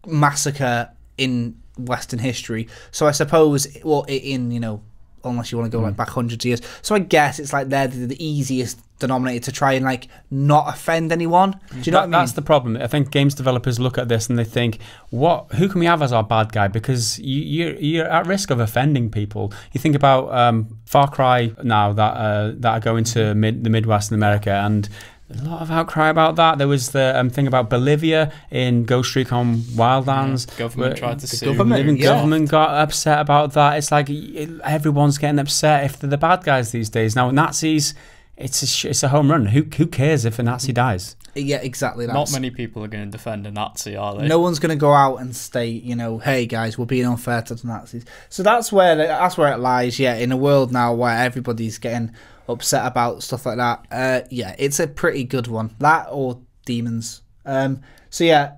massacre in Western history. So I suppose, well, in, you know, unless you want to go like back hundreds of years. So I guess it's like they're the easiest denominator to try and like not offend anyone. Do you know what I mean? That's the problem. I think games developers look at this and they think, who can we have as our bad guy? Because you're at risk of offending people. You think about Far Cry now that are going to the Midwest in America, and a lot of outcry about that. There was the thing about Bolivia in Ghost Recon Wildlands. Yeah, government tried to sue. Government got upset about that. It's like everyone's getting upset if they're the bad guys these days. Now Nazis, it's a home run. Who cares if a Nazi dies? Yeah, exactly. Not many people are going to defend a Nazi, are they? No one's going to go out and state, you know, hey guys, we're being unfair to the Nazis. So that's where it lies. Yeah, in a world now where everybody's getting upset about stuff like that. Yeah, it's a pretty good one. That or demons. So yeah,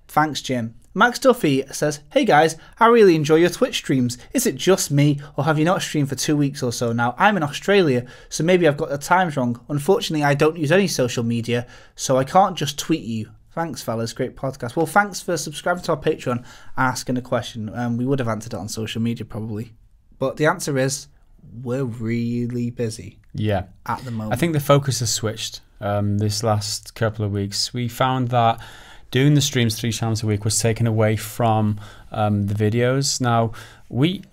thanks, Jim. Max Duffy says, hey guys, I really enjoy your Twitch streams. Is it just me, or have you not streamed for 2 weeks or so now? I'm in Australia, so maybe I've got the times wrong. Unfortunately, I don't use any social media, so I can't just tweet you. Thanks, fellas. Great podcast. Well, thanks for subscribing to our Patreon and asking a question. We would have answered it on social media, probably. But the answer is, we're really busy. Yeah. At the moment. I think the focus has switched this last couple of weeks. We found that doing the streams 3 times a week was taken away from the videos. Now,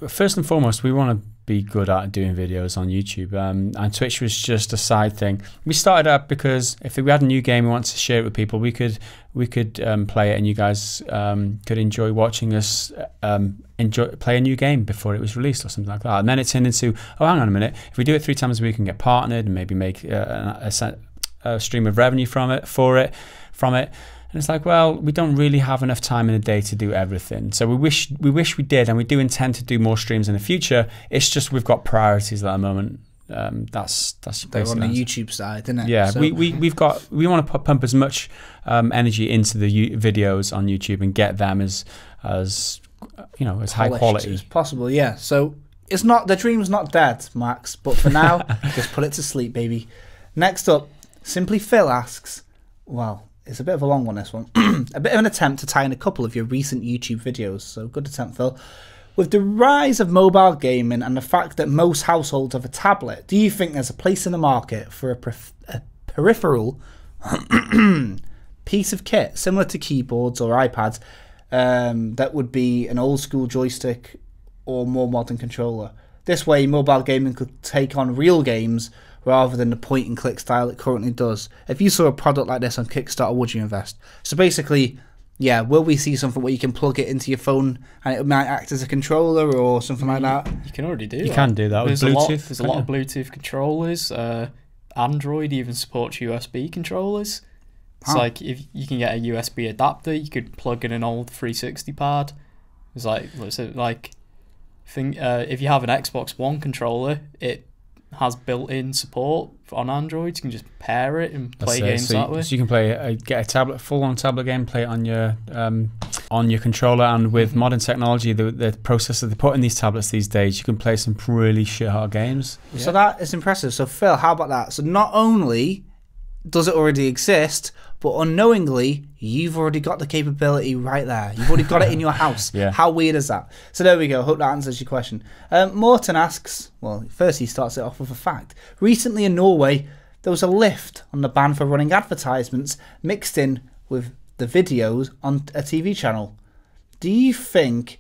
first and foremost, we want to be good at doing videos on YouTube, and Twitch was just a side thing. We started up because if we had a new game we wanted to share it with people, we could play it, and you guys could enjoy watching us play a new game before it was released or something like that. And then it turned into, oh, hang on a minute, if we do it 3 times a week and get partnered and maybe make a stream of revenue from it. And it's like, well, we don't really have enough time in a day to do everything. So we wish we did, and we do intend to do more streams in the future. It's just we've got priorities at the moment. That's they're on the YouTube side, isn't it? Yeah, so we want to pump as much energy into the videos on YouTube and get them as you know, as high quality as possible. Yeah. So it's not, the dream's not dead, Max. But for now, just put it to sleep, baby. Next up, Simply Phil asks, well, it's a bit of a long one, this one. A bit of an attempt to tie in a couple of your recent YouTube videos. So good attempt, Phil. With the rise of mobile gaming and the fact that most households have a tablet, do you think there's a place in the market for a peripheral piece of kit similar to keyboards or iPads that would be an old school joystick or more modern controller? This way, mobile gaming could take on real games rather than the point and click style it currently does. If you saw a product like this on Kickstarter, would you invest? So basically, yeah, will we see something where you can plug it into your phone and it might act as a controller or something like that? You can already do that. You can do that with Bluetooth. There's a lot of Bluetooth controllers. Android even supports USB controllers. It's like if you can get a USB adapter, you could plug in an old 360 pad. It's like, if you have an Xbox One controller, it has built-in support on Android. You can just pair it and play games that way. So you can get a tablet, full-on tablet game, play it on your controller. And with modern technology, the processor they put in these tablets these days, you can play some really shit-hot games. Yeah. So that is impressive. So Phil, how about that? So not only does it already exist, but unknowingly, you've already got the capability right there. You've already got it in your house. Yeah. How weird is that? So there we go. Hope that answers your question. Morton asks, well, first he starts it off with a fact. Recently in Norway, there was a lift on the ban for running advertisements mixed in with the videos on a TV channel. Do you think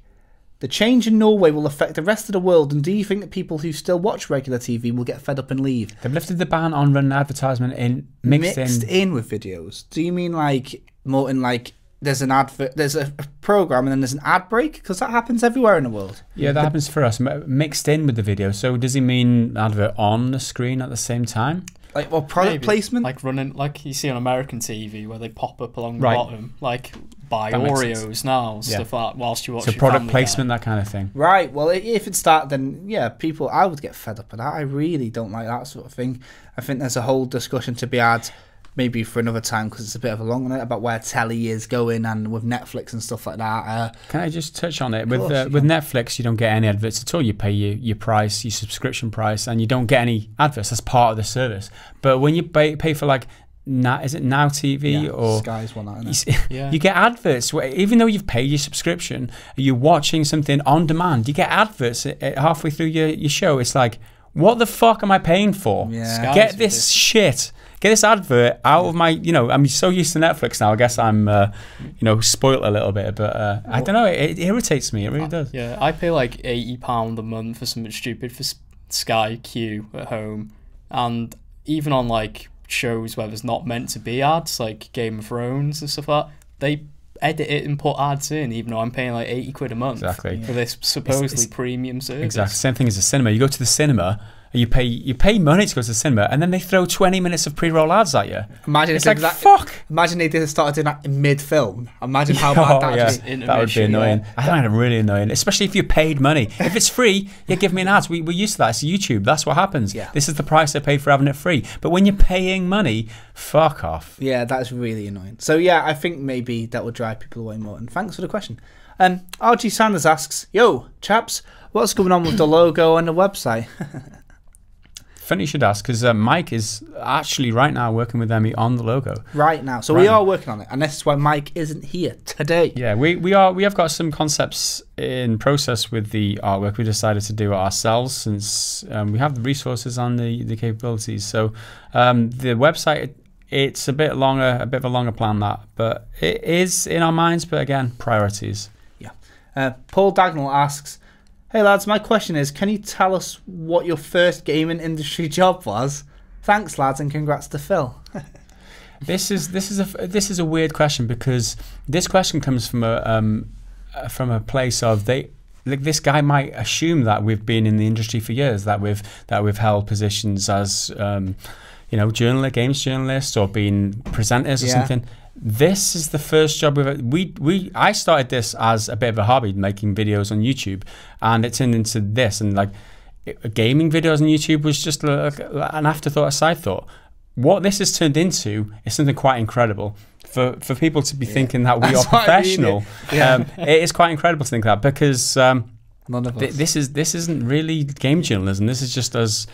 the change in Norway will affect the rest of the world, and do you think that people who still watch regular TV will get fed up and leave? They've lifted the ban on running advertisement in mixed in with videos. Do you mean like more in like there's an advert, there's a program and then there's an ad break? Because that happens everywhere in the world. Yeah, that happens for us. Mixed in with the video. So does he mean advert on the screen at the same time? Like, or product placement? Like running, like you see on American TV where they pop up along the bottom, like buy Oreos now, stuff like that, whilst you watch. So product placement, that kind of thing. Right. Well, if it's that, then yeah, I would get fed up with that. I really don't like that sort of thing. I think there's a whole discussion to be had, maybe for another time, because it's a bit of a long one, about where telly is going and with Netflix and stuff like that. Can I just touch on it? With Netflix, you don't get any adverts at all. You pay your price, your subscription price, and you don't get any adverts. That's part of the service. But when you pay for like is it Now TV or Sky's one, isn't it? Yeah. You get adverts where, even though you've paid your subscription, you're watching something on demand, you get adverts halfway through your show. It's like, what the fuck am I paying for? Yeah. Get this shit. Get this advert out of my, I'm so used to Netflix now. I guess I'm, spoiled a little bit, but I don't know. It irritates me. It really does. Yeah, I pay like £80 a month for something stupid for Sky Q at home, and even on like shows where there's not meant to be ads, like Game of Thrones and stuff like that, they edit it and put ads in, even though I'm paying like £80 a month for this supposedly premium service. Exactly. Same thing as the cinema. You go to the cinema. You pay money to go to the cinema, and then they throw 20 minutes of pre-roll ads at you. Imagine it's like, fuck. Imagine they started doing that in mid-film. Imagine how bad that would be annoying. I find it really annoying, especially if you paid money. If it's free, give me an ad. We're used to that. It's YouTube. That's what happens. Yeah. This is the price I pay for having it free. But when you're paying money, fuck off. Yeah, that's really annoying. So yeah, I think maybe that would drive people away more. And thanks for the question. RG Sanders asks, yo, chaps, what's going on with the logo and the website? Funny you should ask, because Mike is actually right now working with Emmy on the logo. Right now. So we are working on it, and this is why Mike isn't here today. Yeah, we have got some concepts in process with the artwork. We decided to do it ourselves since we have the resources and the capabilities. So the website, it's a bit of a longer plan that, but it is in our minds, but again, priorities. Yeah. Paul Dagnall asks, hey lads, my question is, can you tell us what your first gaming industry job was? Thanks lads, and congrats to Phil. This is a weird question, because this question comes from a place of this guy might assume that we've been in the industry for years, that we've held positions as games journalists or been presenters or something. This is the first job I started this as a bit of a hobby, making videos on YouTube, and it turned into this, and like gaming videos on YouTube was just an afterthought, a side thought. What this has turned into is something quite incredible. For people to be thinking that we are professional, it is quite incredible to think that, because none of us. This isn't really game journalism. This is just us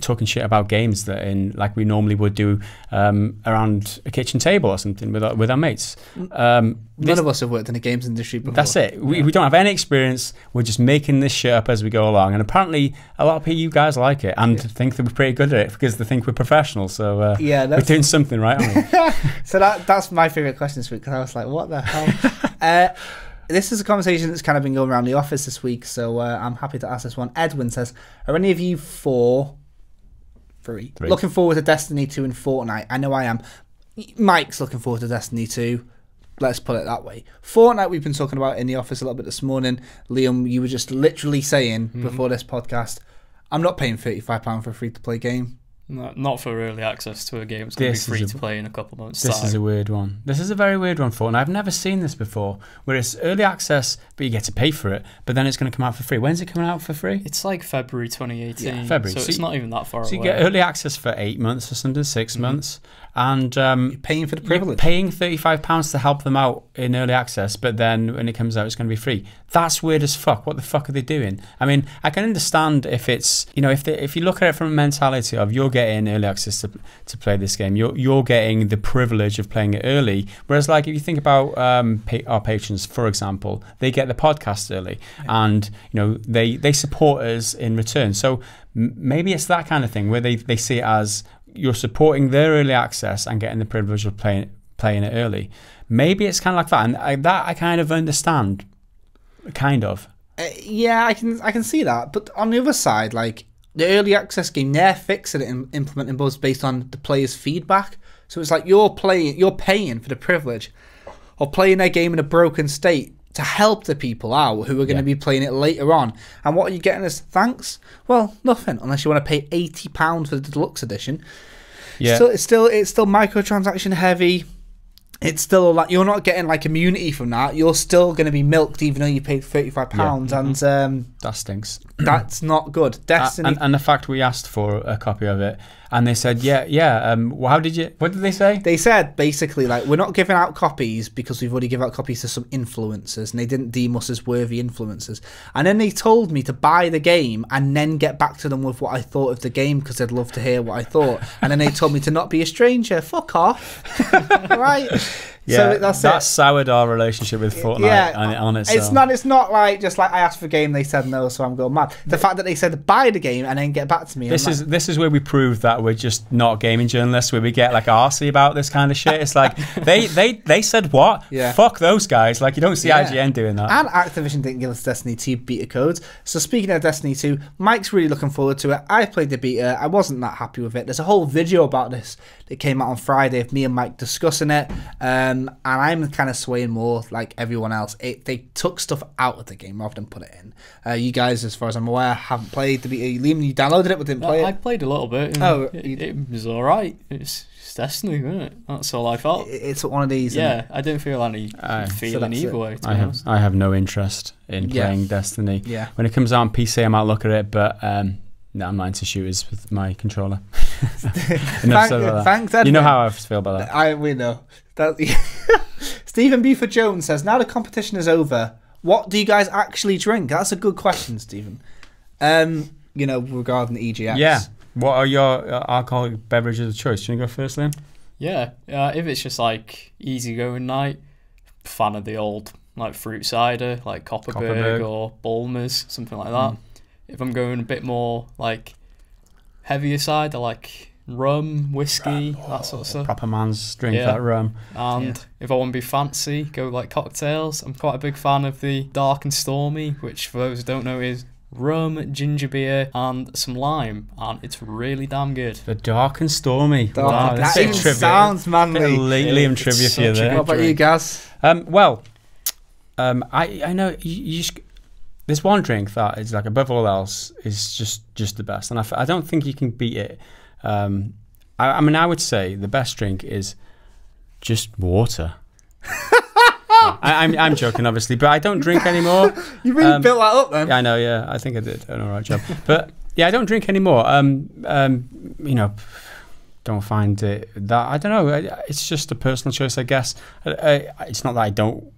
talking shit about games like we normally would do around a kitchen table or something with our mates. None of us have worked in the games industry before. That's it. We don't have any experience. We're just making this shit up as we go along, and apparently a lot of you guys like it and think that we're pretty good at it because they think we're professional. So we're doing something right, aren't we? So that's my favourite question this week, because I was like, what the hell? This is a conversation that's kind of been going around the office this week, so I'm happy to ask this one. Edwin says, are any of you three looking forward to Destiny 2 and Fortnite? I know I am. Mike's looking forward to Destiny 2. Let's put it that way. Fortnite, we've been talking about in the office a little bit this morning. Liam, you were just literally saying before this podcast, I'm not paying £35 for a free-to-play game. No, not for early access to a game. It's going to be free to play in a couple of months' time. This is a weird one. This is a very weird one, and I've never seen this before, where it's early access, but you get to pay for it, but then it's going to come out for free. When's it coming out for free? It's like February 2018. Yeah, February. So it's not even that far away. So you get early access for 8 months or something, 6 months, and you're paying for the privilege. You're paying £35 to help them out in early access, but then when it comes out, it's going to be free. That's weird as fuck. What the fuck are they doing? I mean, I can understand if it's, if you look at it from a mentality of you're getting early access to play this game, you're getting the privilege of playing it early. Whereas, like, if you think about our patrons, for example, they get the podcast early, and they support us in return. So maybe it's that kind of thing where they see it as you're supporting their early access and getting the privilege of playing it early. Maybe it's kind of like that, and I kind of understand. Kind of. Yeah, I can see that. But on the other side, like the early access game, they're fixing it and implementing bugs based on the players' feedback. So it's like you're paying for the privilege of playing their game in a broken state to help the people out who are going to be playing it later on. And what are you getting as thanks? Well, nothing, unless you want to pay £80 for the deluxe edition. Yeah. So it's still microtransaction heavy. It's still like you're not getting like immunity from that. You're still going to be milked even though you paid £35. And That stinks. That's not good. Destiny. And the fact we asked for a copy of it, and they said, what did they say? They said, basically, like, we're not giving out copies because we've already given out copies to some influencers, and they didn't deem us as worthy influencers. And then they told me to buy the game and then get back to them with what I thought of the game because they'd love to hear what I thought. And then they told me to not be a stranger. Fuck off. Right? Yeah, so that's that soured our relationship with Fortnite on its own. It's not like just like I asked for a game, they said no, so I'm going mad. The fact that they said buy the game and then get back to me. This is where we prove that we're just not gaming journalists, where we get like arsey about this kind of shit. It's like they said what? Yeah. Fuck those guys. Like, you don't see IGN doing that. And Activision didn't give us Destiny 2 beta codes. So speaking of Destiny 2, Mike's really looking forward to it. I played the beta. I wasn't that happy with it. There's a whole video about this that came out on Friday of me and Mike discussing it. And I'm kind of swaying more like everyone else. They took stuff out of the game rather than put it in. You guys, as far as I'm aware, haven't played the beta. Liam, you downloaded it but didn't play it? I played a little bit. It was alright. It's Destiny, isn't it? That's all I felt. It's one of these. Yeah, I didn't feel any feeling either way. I have no interest in playing Destiny. Yeah. When it comes out on PC, I might look at it, but no, I'm not into shooters with my controller. Thanks, Edwin. You know how I feel about that. We know. Stephen Buford Jones says, now the competition is over, what do you guys actually drink? That's a good question, Stephen. Regarding the EGX. Yeah. What are your alcoholic beverages of choice? Do you want to go first, Liam? Yeah. If it's just like easygoing night, fan of the old like fruit cider, like Copperberg or Bulmers, something like that. If I'm going a bit more like heavier side, I like rum, whiskey, that sort of stuff. Proper man's drink, that rum. And if I want to be fancy, go like cocktails. I'm quite a big fan of the dark and stormy, which for those who don't know is rum, ginger beer, and some lime, and it's really damn good. The dark and stormy. Wow, that even sounds manly. Liam trivia for you there. What about you, Gaz? I know you there's one drink that is like above all else is just the best, and I don't think you can beat it. I would say the best drink is just water. I'm joking, obviously, but I don't drink anymore. You really built that up, then. Yeah, I know. Yeah, I think I did an alright job. But yeah, I don't drink anymore. Don't find it that, I don't know. It's just a personal choice, I guess. It's not that I don't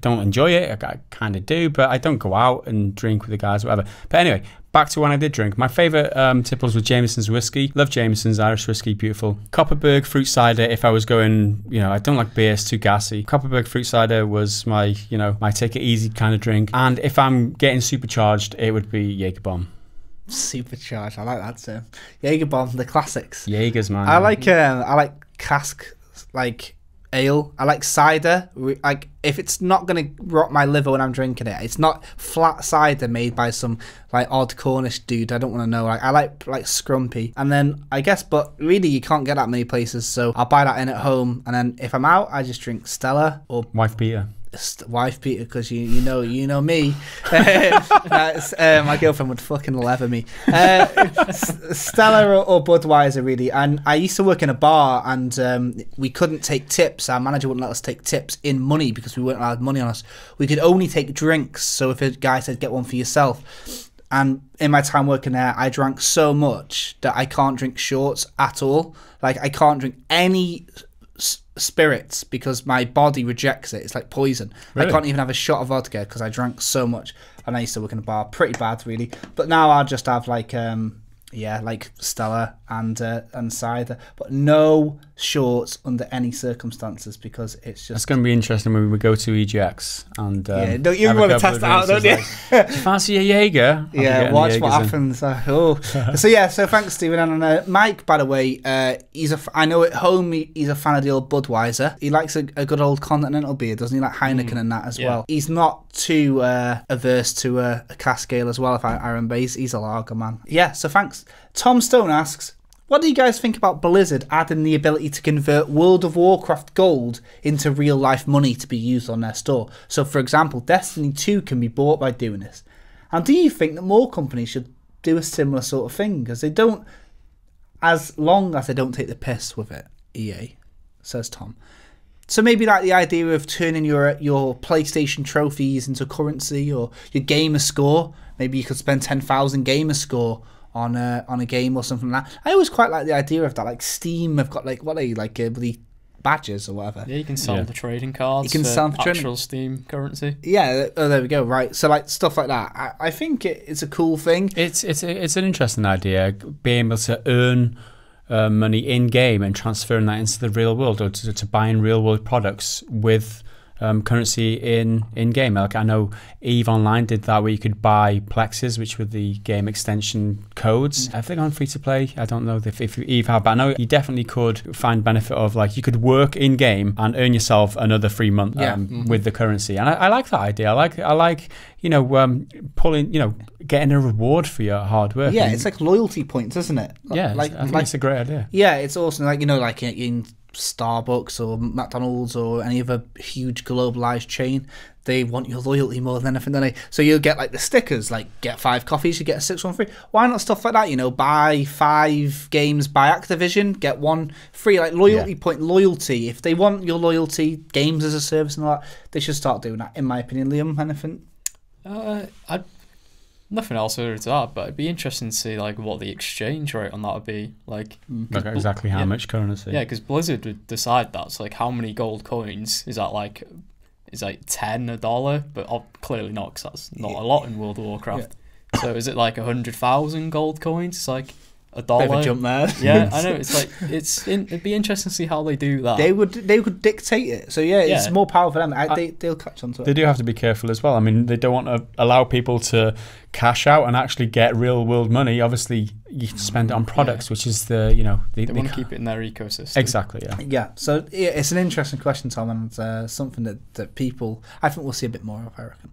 enjoy it. I kind of do, but I don't go out and drink with the guys, whatever. But anyway, back to when I did drink. My favourite tipples was Jameson's whiskey. Love Jameson's Irish whiskey, beautiful. Copperberg fruit cider. If I was going, I don't like beer; it's too gassy. Copperberg fruit cider was my take it easy kind of drink. And if I'm getting supercharged, it would be Jaeger Bomb. Supercharged. I like that too. Jaeger Bomb, the classics. Jaegers, man. I like cask like ale. I like cider. Like, if it's not gonna rot my liver when I'm drinking it, it's not flat cider made by some like odd Cornish dude. I don't want to know. I like scrumpy. And then I guess, but really you can't get that many places, so I'll buy that in at home. And then if I'm out, I just drink Stella or Wife Peter. Wife Peter, because you know me. My girlfriend would fucking leather me. Stella or Budweiser, really. And I used to work in a bar, and we couldn't take tips. Our manager wouldn't let us take tips in money because we weren't allowed money on us. We could only take drinks. So if a guy said get one for yourself, and in my time working there, I drank so much that I can't drink shorts at all. Like, I can't drink any spirits because my body rejects it. It's like poison. Really? I can't even have a shot of vodka because I drank so much. And I used to work in a bar. Pretty bad, really. But now I'll just have like Stella and cider, but no shorts under any circumstances because it's just. It's going to be interesting when we go to EGX and don't you want to test it out, don't you? Like, do you fancy a Jaeger? Yeah, watch what happens. So thanks, Stephen. And Mike, by the way, I know at home he's a fan of the old Budweiser. He likes a good old continental beer, doesn't he? Like Heineken and that as well. He's not too averse to a cask ale as well. If I remember, he's a lager man. Yeah, so thanks. Tom Stone asks, what do you guys think about Blizzard adding the ability to convert World of Warcraft gold into real life money to be used on their store? So, for example, Destiny 2 can be bought by doing this. And do you think that more companies should do a similar sort of thing? Because as long as they don't take the piss with it, EA, says Tom. So maybe like the idea of turning your PlayStation trophies into currency, or your gamer score. Maybe you could spend 10,000 gamer score on a game or something like that. I always quite like the idea of that. Like Steam have got like what are they like the badges or whatever. Yeah, you can sell the trading cards. You can sell the actual Steam currency. Yeah, oh, there we go. Right, so like stuff like that. I think it's a cool thing. It's an interesting idea, being able to earn money in game and transferring that into the real world, or to buying real world products with currency in game. Like I know EVE Online did that, where you could buy plexes, which were the game extension codes. I think on free to play, I don't know if EVE had, but I know you definitely could find benefit of, like, you could work in game and earn yourself another free month with the currency. And I like that idea. I like pulling, getting a reward for your hard work. Yeah, it's like loyalty points, isn't it? Yeah, I think it's a great idea. Yeah, it's awesome. Like, like in Starbucks or McDonald's or any other huge globalized chain, they want your loyalty more than anything, don't they? So you'll get like the stickers, like get 5 coffees, you get a 6th one free. Why not stuff like that? Buy 5 games by Activision, get 1 free. Like loyalty point, loyalty. If they want your loyalty, games as a service and all that, they should start doing that, in my opinion. Liam, anything? Nothing else to that, but it'd be interesting to see like what the exchange rate on that would be. Like exactly how much currency. Yeah, because Blizzard would decide that. So like, how many gold coins is that? Like, is like $10 $1? But clearly not, because that's not a lot in World of Warcraft. Yeah. So is it like 100,000 gold coins? It's like $1. Bit of a jump there. Yeah, I know. It's like it'd be interesting to see how they do that. They could dictate it. So it's more power for them. They'll catch on to it. They do have to be careful as well. I mean, they don't want to allow people to cash out and actually get real world money. Obviously, you spend it on products, which is they want to keep it in their ecosystem. Exactly. Yeah. Yeah. So it's an interesting question, Tom, and something that people, I think we'll see a bit more of, I reckon.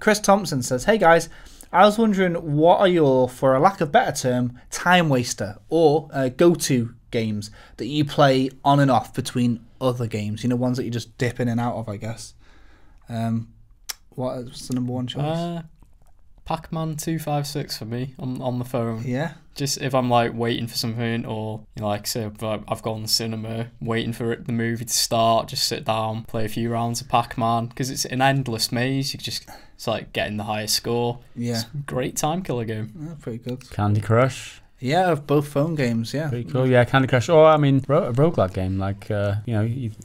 Chris Thompson says, "Hey guys, I was wondering, what are your, for a lack of better term, time waster or go-to games that you play on and off between other games? Ones that you just dip in and out of, I guess. What's the number one choice? Pac-Man 256 for me on the phone. Yeah. Just if I'm like waiting for something, or like say I've gone to the cinema waiting for the movie to start, just sit down, play a few rounds of Pac-Man, because it's an endless maze. It's like getting the highest score. Yeah. It's a great time killer game. Yeah, pretty good. Candy Crush. Yeah, of both phone games, yeah. Pretty cool, yeah. Candy Crush, or I mean, a roguelike game like,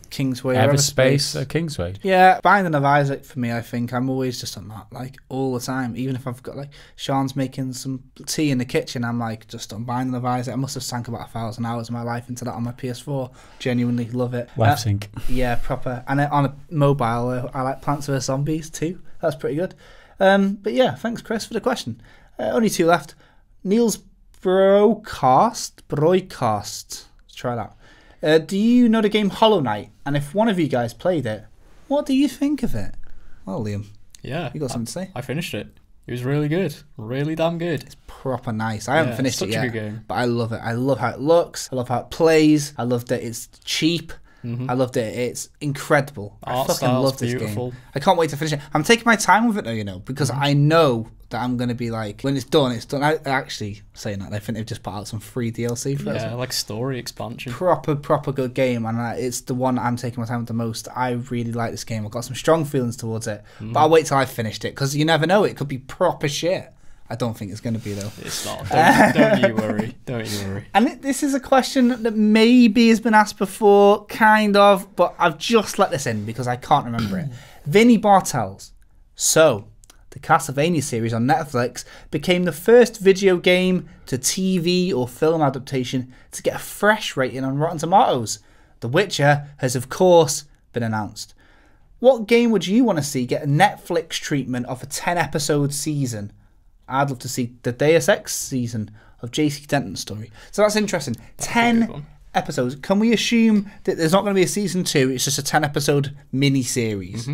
Kingsway, Everspace, Kingsway. Yeah, Binding of Isaac for me, I think. I'm always just on that, like, all the time. Even if I've got, like, Sean's making some tea in the kitchen, I'm, like, just on Binding of Isaac. I must have sank about 1,000 hours of my life into that on my PS4. Genuinely love it. Left sync. Yeah, proper. And on a mobile, I like Plants vs. Zombies, too. That's pretty good. But yeah, thanks, Chris, for the question. Only 2 left. Niels Broadcast. Let's try that. Do you know the game Hollow Knight? And if one of you guys played it, what do you think of it? Well, Liam. Yeah. You got something to say? I finished it. It was really good. Really damn good. It's proper nice. I haven't finished it yet. Such a good game. But I love it. I love how it looks. I love how it plays. I love that it's cheap. Mm-hmm. I loved it. It's incredible. I fucking love this game. I can't wait to finish it. I'm taking my time with it though, because I know that I'm going to be like, when it's done, it's done. I actually, saying that, I think they've just put out some free DLC for it. Yeah, like story expansion. Proper good game, and it's the one I'm taking my time with the most. I really like this game. I've got some strong feelings towards it, but I'll wait till I've finished it, because you never know, it could be proper shit. I don't think it's going to be, though. It's not. Don't you worry. Don't you worry. And this is a question that maybe has been asked before, kind of, but I've just let this in because I can't remember it. Vinny Bartels. So, the Castlevania series on Netflix became the first video game to TV or film adaptation to get a fresh rating on Rotten Tomatoes. The Witcher has, of course, been announced. What game would you want to see get a Netflix treatment of a 10-episode season? I'd love to see the Deus Ex season of J.C. Denton's story. So that's interesting. 10 episodes. Can we assume that there's not going to be a season 2? It's just a 10-episode mini-series.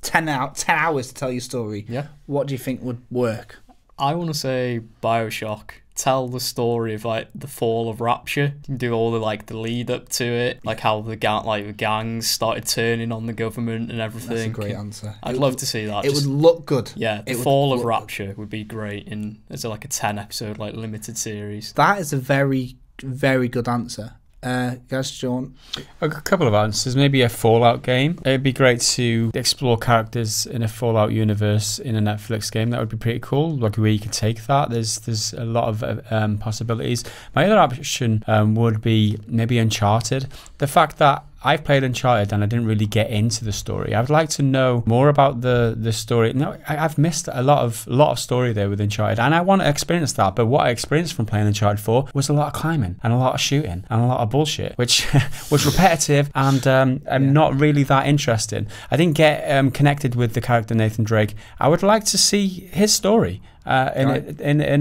10 hours to tell your story. Yeah. What do you think would work? I want to say BioShock. Tell the story of like the fall of Rapture. You can do all the lead up to it, like how the gangs started turning on the government and everything. That's a great answer. I'd love to see that. It would look good. Yeah, the fall of Rapture would be great, and as like a 10-episode limited series. That is a very, very good answer. Guys, John? A couple of answers. Maybe a Fallout game. It'd be great to explore characters in a Fallout universe in a Netflix game. That would be pretty cool. Like where you could take that. There's a lot of possibilities. My other option would be maybe Uncharted. The fact that I've played Uncharted and I didn't really get into the story. I would like to know more about the story. No, I've missed a lot of story there with Uncharted, and I want to experience that. But what I experienced from playing Uncharted 4 was a lot of climbing and a lot of shooting and a lot of bullshit, which was repetitive and not really that interesting. I didn't get connected with the character Nathan Drake. I would like to see his story. In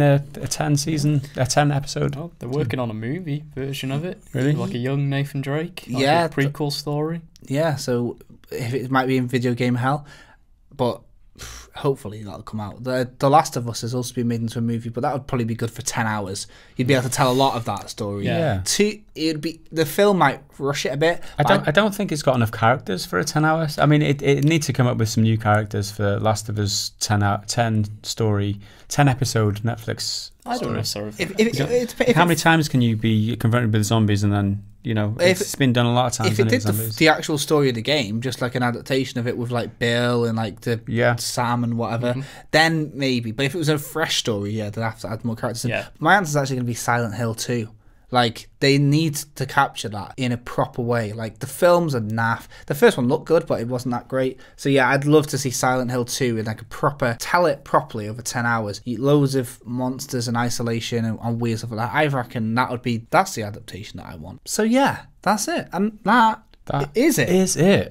a 10 episode. Oh, they're working on a movie version of it. Really? Like a young Nathan Drake. Like a prequel story. Yeah, so if it might be in video game hell, but hopefully that'll come out. The Last of Us has also been made into a movie, but that would probably be good for 10 hours. You'd be able to tell a lot of that story. Yeah. The film might rush it a bit. I don't think it's got enough characters for a 10 hours. I mean, it needs to come up with some new characters for Last of Us 10 episode Netflix. I don't know. Sorry. How many times can you be confronted with zombies and then, it's been done a lot of times. If it did the actual story of the game, just like an adaptation of it with like Bill and like Sam and whatever, then maybe. But if it was a fresh story, they'd have to add more characters in. My answer is actually going to be Silent Hill 2. Like, they need to capture that in a proper way. Like, the films are naff. The first one looked good, but it wasn't that great. So, yeah, I'd love to see Silent Hill 2 in, like, tell it properly over 10 hours. Loads of monsters and isolation and weird stuff like that. I reckon that's the adaptation that I want. So, yeah, that's it. And that is it.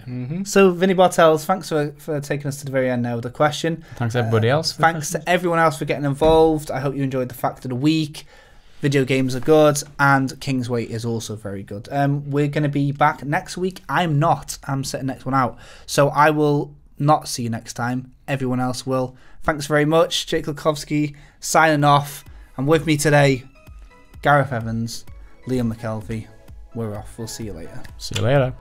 Mm-hmm. So, Vinny Bartels, thanks for taking us to the very end now with the question. Thanks, everybody else. Thanks to everyone else for getting involved. I hope you enjoyed the fact of the week. Video games are good, and Kingsway is also very good. We're going to be back next week. I'm not. I'm setting next one out. So I will not see you next time. Everyone else will. Thanks very much. Jake Kulkowski signing off. And with me today, Gareth Evans, Liam McKelvey. We're off. We'll see you later. See you later.